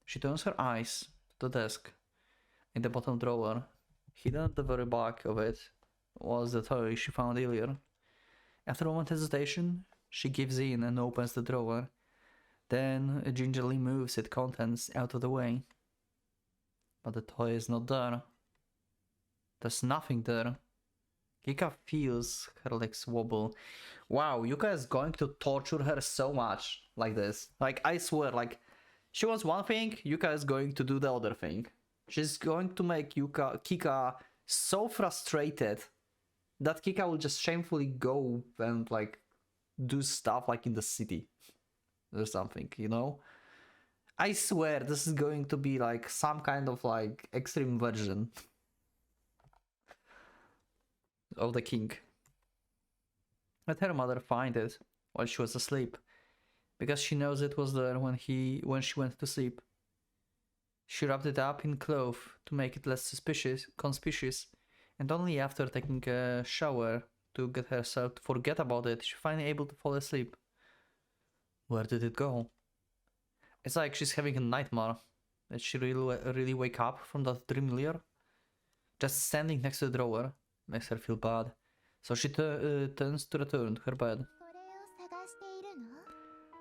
she turns her eyes to the desk. In the bottom drawer, hidden at the very back of it, was the toy she found earlier. After a moment's hesitation, she gives in and opens the drawer, then gingerly moves its contents out of the way. But the toy is not there. There's nothing there. Kika feels her legs wobble. Wow, Yuka is going to torture her so much like this. Like, I swear, like, she wants one thing, Yuka is going to do the other thing. She's going to make Kika so frustrated that Kika will just shamefully go and, like, do stuff like in the city or something, you know? I swear this is going to be, like, some kind of, like, extreme version of the king. Let her mother find it while she was asleep, because she knows it was there when she went to sleep. She wrapped it up in cloth to make it less conspicuous, and only after taking a shower to get herself to forget about it, she finally able to fall asleep. Where did it go? It's like she's having a nightmare. Did she really wake up from that dream earlier? Just standing next to the drawer makes her feel bad, so she turns to return to her bed.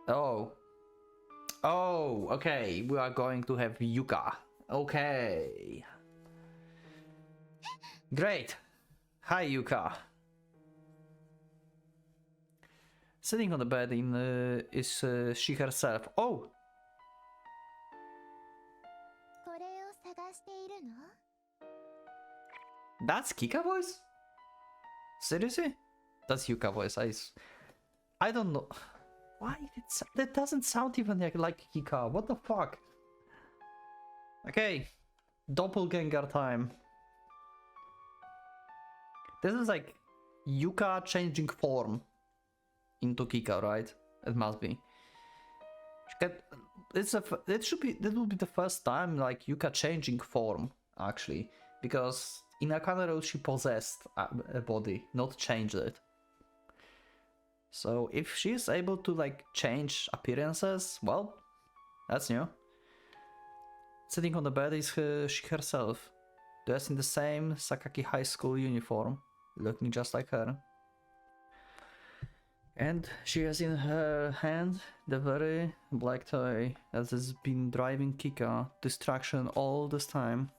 Oh, okay, we are going to have Yuka. Okay. Great. Hi, Yuka. Sitting on the bed is she herself. Oh! That's Kika voice? Seriously? That's Yuka voice. I don't know. Why? That doesn't sound even like Kika. What the fuck? Okay. Doppelganger time. This is like Yuka changing form into Kika, right? It must be. That will be the first time like Yuka changing form, actually, because in Akane Road she possessed a body, not changed it. So if she's able to like change appearances, well, that's new. Sitting on the bed is she herself, dressed in the same Sakaki High School uniform, looking just like her. And she has in her hand the very black toy that has been driving Kika to distraction all this time.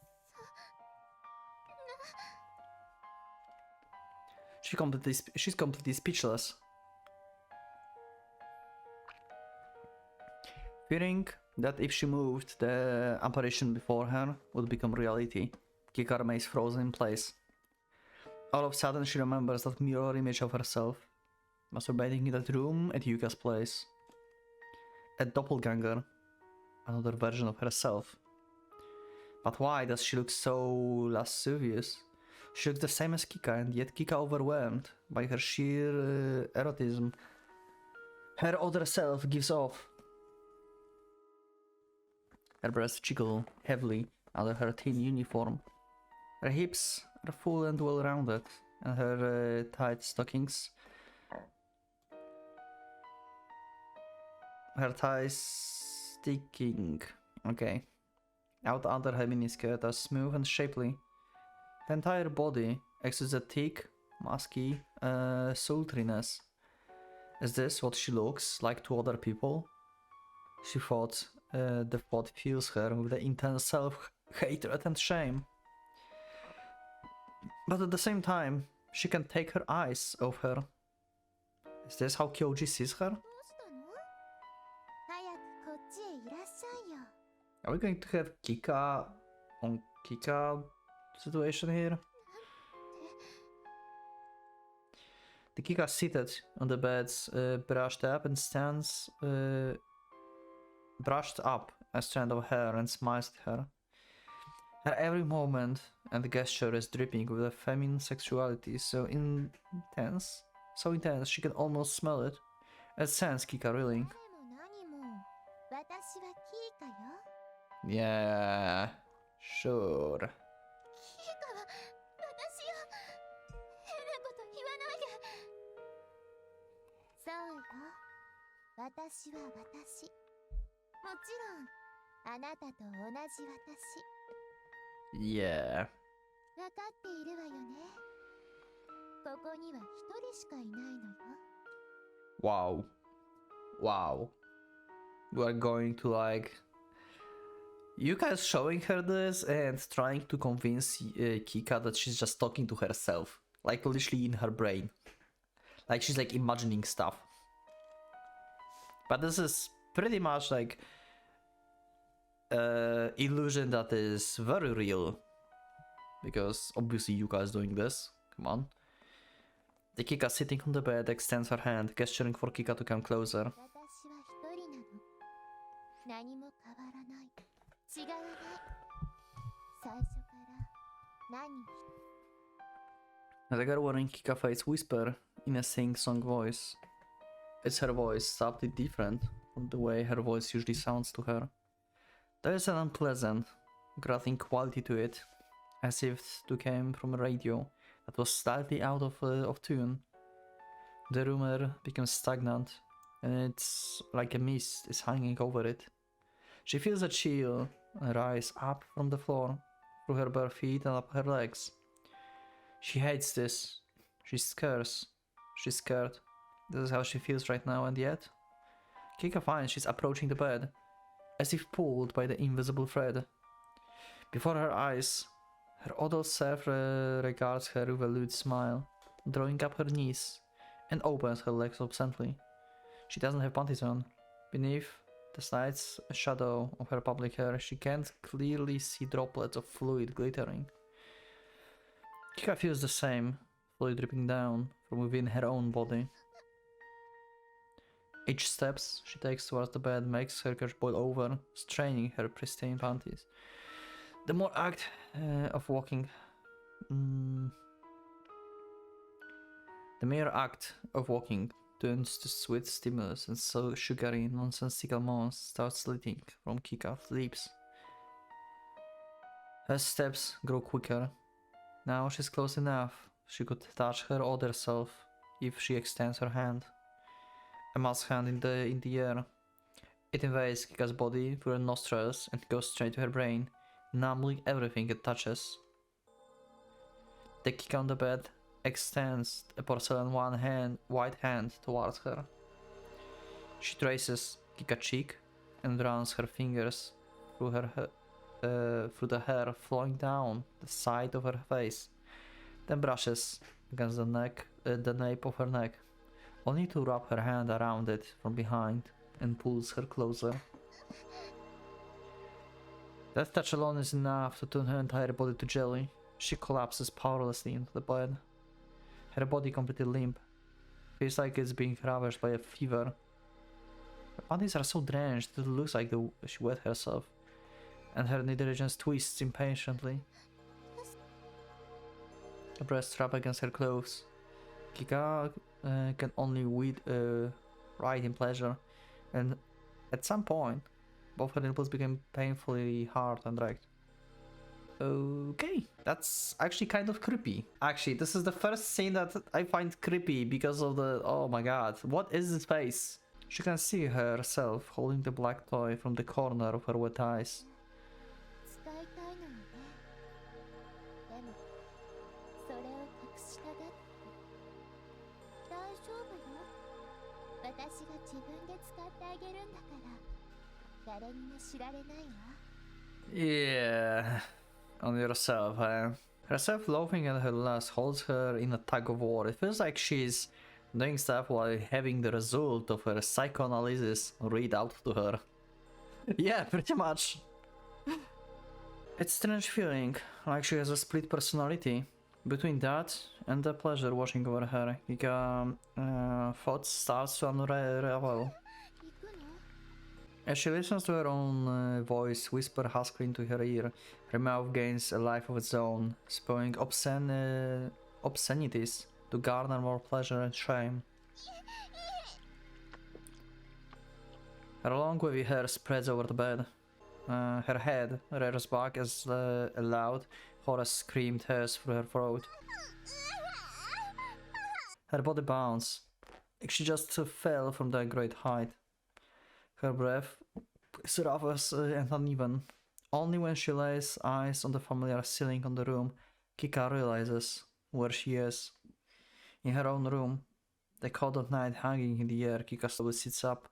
She's completely speechless. Fearing that if she moved, the apparition before her would become reality, Kika remains frozen in place. All of a sudden she remembers that mirror image of herself, masturbating in that room at Yuka's place. A doppelganger, another version of herself. But why does she look so lascivious? She looks the same as Kika, and yet Kika, overwhelmed by her sheer erotism, her other self gives off. Her breasts jiggle heavily under her thin uniform. Her hips are full and well-rounded, and her tight stockings. Her thighs sticking, okay, out under her miniskirt are smooth and shapely. The entire body exudes a thick, musky sultriness. Is this what she looks like to other people? She thought. The thought fills her with the intense self-hatred and shame. But at the same time, she can't take her eyes off her. Is this how Kyoji sees her? Are we going to have Kika on Kika situation here? The Kika seated on the bed, brushed up a strand of hair and smiles at her. Her every movement and gesture is dripping with a feminine sexuality so intense she can almost smell it. It sends Kika reeling. Yeah, sure. Yeah. Wow. Wow. We are going to like... You guys showing her this and trying to convince Kika that she's just talking to herself. Like literally in her brain. Like she's like imagining stuff. But this is pretty much like illusion that is very real. Because obviously Yuka is doing this. Come on. The Kika sitting on the bed extends her hand, gesturing for Kika to come closer. The girl wearing Kika face whisper in a sing-song voice. It's her voice, subtly different from the way her voice usually sounds to her. There is an unpleasant, grating quality to it, as if it came from a radio that was slightly out of tune. The rumor becomes stagnant, and it's like a mist is hanging over it. She feels a chill rise up from the floor, through her bare feet and up her legs. She hates this. She's scared. She's scared. This is how she feels right now, and yet... Kika finds she's approaching the bed, as if pulled by the invisible thread. Before her eyes, her adult self regards her with a lewd smile, drawing up her knees, and opens her legs absently. She doesn't have panties on. Beneath the slight shadow of her public hair, she can't clearly see droplets of fluid glittering. Kika feels the same, fluid dripping down from within her own body. Each step she takes towards the bed makes her curve boil over, straining her pristine panties. The more act of walking... The mere act of walking turns to sweet stimulus, and so sugary, nonsensical moans start slitting from Kika's lips. Her steps grow quicker. Now she's close enough. She could touch her other self if she extends her hand. A masked hand in the air. It invades Kika's body through her nostrils and goes straight to her brain, numbing everything it touches. The Kika on the bed extends a porcelain white hand towards her. She traces Kika's cheek and runs her fingers through through the hair flowing down the side of her face, then brushes against the nape of her neck, only to wrap her hand around it from behind and pulls her closer. That touch alone is enough to turn her entire body to jelly. She collapses powerlessly into the bed, her body completely limp. Feels like it's being ravaged by a fever. Her panties are so drenched that it looks like she wet herself, and her negligence twists impatiently. Her breasts rub against her clothes. Kika can only writhe in pleasure, and at some point, both her nipples became painfully hard and erect. Okay, that's actually kind of creepy. Actually, this is the first scene that I find creepy because of the... Oh my god, what is this face? She can see herself holding the black toy from the corner of her wet eyes. Yeah, on yourself, Her self-loathing and her lust holds her in a tug of war. It feels like she's doing stuff while having the result of her psychoanalysis read out to her. Yeah, pretty much. It's a strange feeling, like she has a split personality. Between that and the pleasure washing over her, Kika thoughts starts to unravel. As she listens to her own voice whisper huskily into her ear, her mouth gains a life of its own, spewing obscenities to garner more pleasure and shame. Her long wavy hair spreads over the bed. Her head rears back as a loud, horror scream tears through her throat. Her body bounces, like she just fell from that great height. Her breath is rough and uneven. Only when she lays eyes on the familiar ceiling on the room, Kika realizes where she is. In her own room, the cold of night hanging in the air, Kika slowly sits up.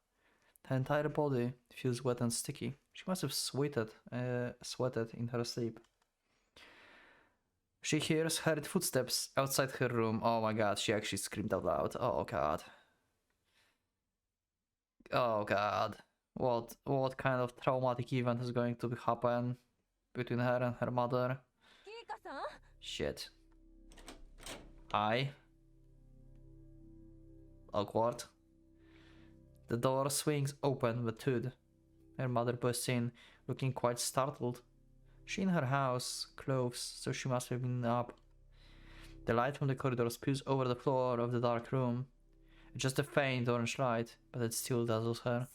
Her entire body feels wet and sticky. She must have sweated in her sleep. She hears hurried footsteps outside her room. Oh my god, she actually screamed out loud. Oh god. Oh god. What kind of traumatic event is going to happen between her and her mother? Shit. Hi. Awkward. The door swings open with Tud. Her mother busts in, looking quite startled. She in her house, clothes, so she must have been up. The light from the corridor spews over the floor of the dark room. Just a faint orange light, but it still dazzles her.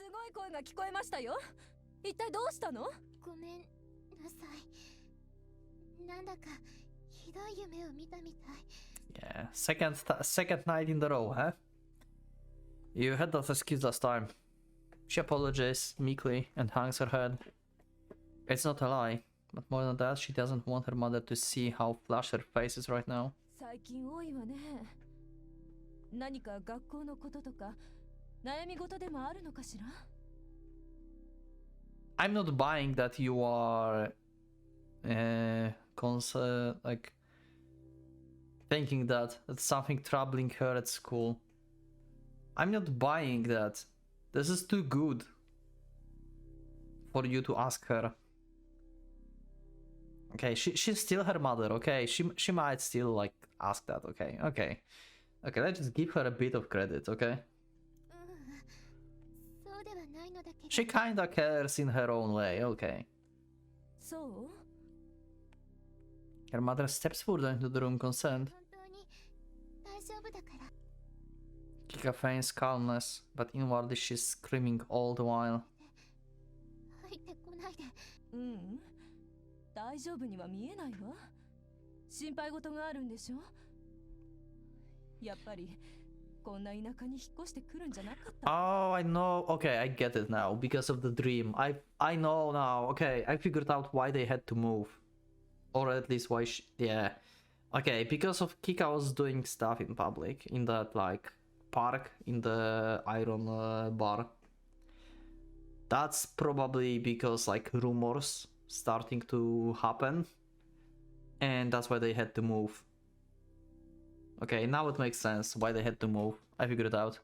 Yeah, second night in the row, huh? You had that excuse last time. She apologizes meekly and hangs her head. It's not a lie, but more than that, she doesn't want her mother to see how flushed her face is right now. I'm not buying that you are like thinking that something troubling her at school. I'm not buying that. This is too good for you to ask her. Okay, she's still her mother, okay? She might still like ask that, okay? Okay, let's just give her a bit of credit, okay? She kinda cares in her own way, okay? Her mother steps further into the room concerned. Kika feigns calmness, but inwardly she's screaming all the while. こんな田舎に引っ越してくるんじゃなかった。 Oh, I know. Okay, I get it now. Because of the dream. I know now. Okay, I figured out why they had to move. Or at least why yeah. Okay, because of Kika was doing stuff in public. In that, like, park. In the iron bar. That's probably because, like, rumors starting to happen. And that's why they had to move. Okay, now it makes sense why they had to move. I figured it out.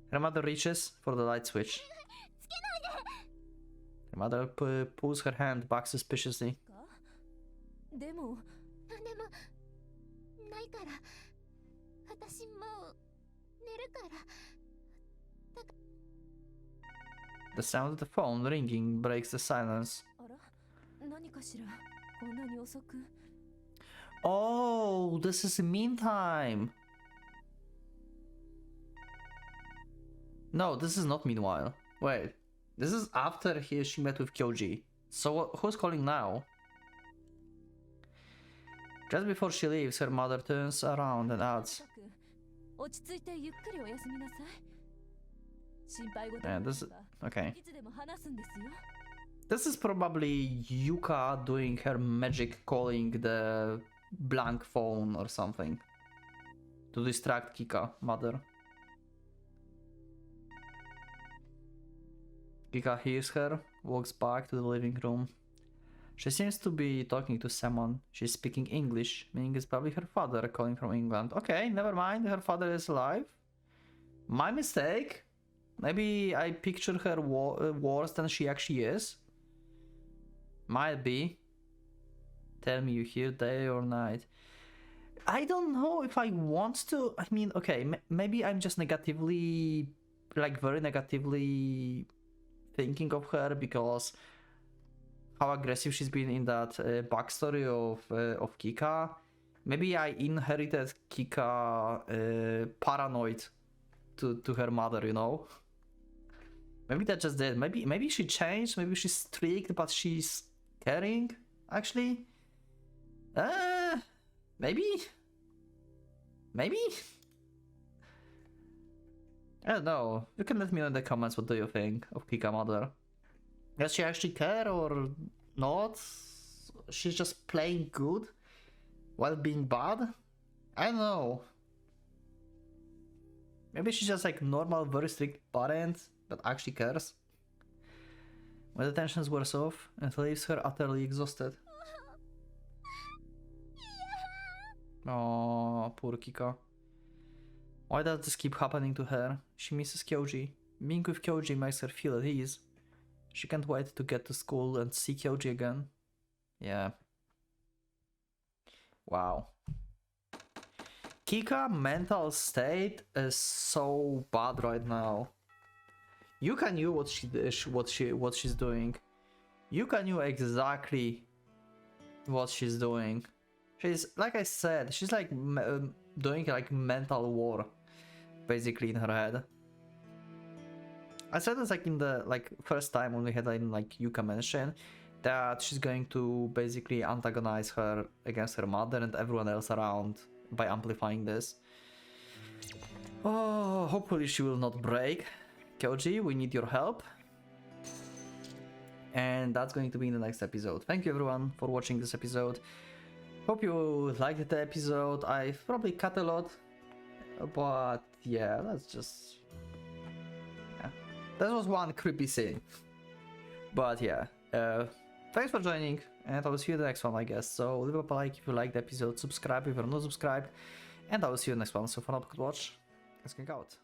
Her mother reaches for the light switch. Her mother pulls her hand back suspiciously. でもないから。私もう寝るから。 The sound of the phone ringing breaks the silence. あら、何かしら。こんなに遅く。 Oh, this is meantime. No, this is not meanwhile. Wait, this is after she met with Kyoji. So who's calling now? Just before she leaves, her mother turns around and adds. 落ち着いてゆっくりお休みなさい。心配事が And this is okay. いつでも話すんですよ。 This is probably Yuka doing her magic calling the blank phone or something to distract Kika, mother. Kika hears her, walks back to the living room. She seems to be talking to someone. She's speaking English, meaning it's probably her father calling from England. Okay, never mind, her father is alive. My mistake. Maybe I pictured her worse than she actually is. Might be. Tell me you hear day or night. I don't know if I want to. I mean, okay, maybe I'm just negatively, like very negatively thinking of her because how aggressive she's been in that backstory of Kika. Maybe I inherited Kika paranoid to her mother, you know. Maybe that's just it. Maybe she changed. Maybe she's strict, but she's caring. Actually, maybe. I don't know. You can let me know in the comments what do you think of Kika mother. Does she actually care or not? She's just playing good while being bad? I don't know. Maybe she's just like normal, very strict parent that actually cares. When the tensions wears off and leaves her utterly exhausted. Oh, poor Kika. Why does this keep happening to her? She misses Kyoji. Being with Kyoji makes her feel at ease. She can't wait to get to school and see Kyoji again. Yeah. Wow. Kika mental state is so bad right now. Yuka knew what she's doing. Yuka knew exactly what she's doing. She's, like I said, she's like doing like mental war, basically, in her head. I said this like in the first time when we had like Yuka mention that she's going to basically antagonize her against her mother and everyone else around by amplifying this. Oh, hopefully she will not break. Kyoji, we need your help. And that's going to be in the next episode. Thank you everyone for watching this episode. Hope you liked the episode. I've probably cut a lot, but yeah, that's just... yeah. That was one creepy scene. But yeah, thanks for joining, and I will see you in the next one, I guess. So leave a like if you liked the episode, subscribe if you're not subscribed, and I will see you in the next one. So for now, PocketWatch, let's kick out.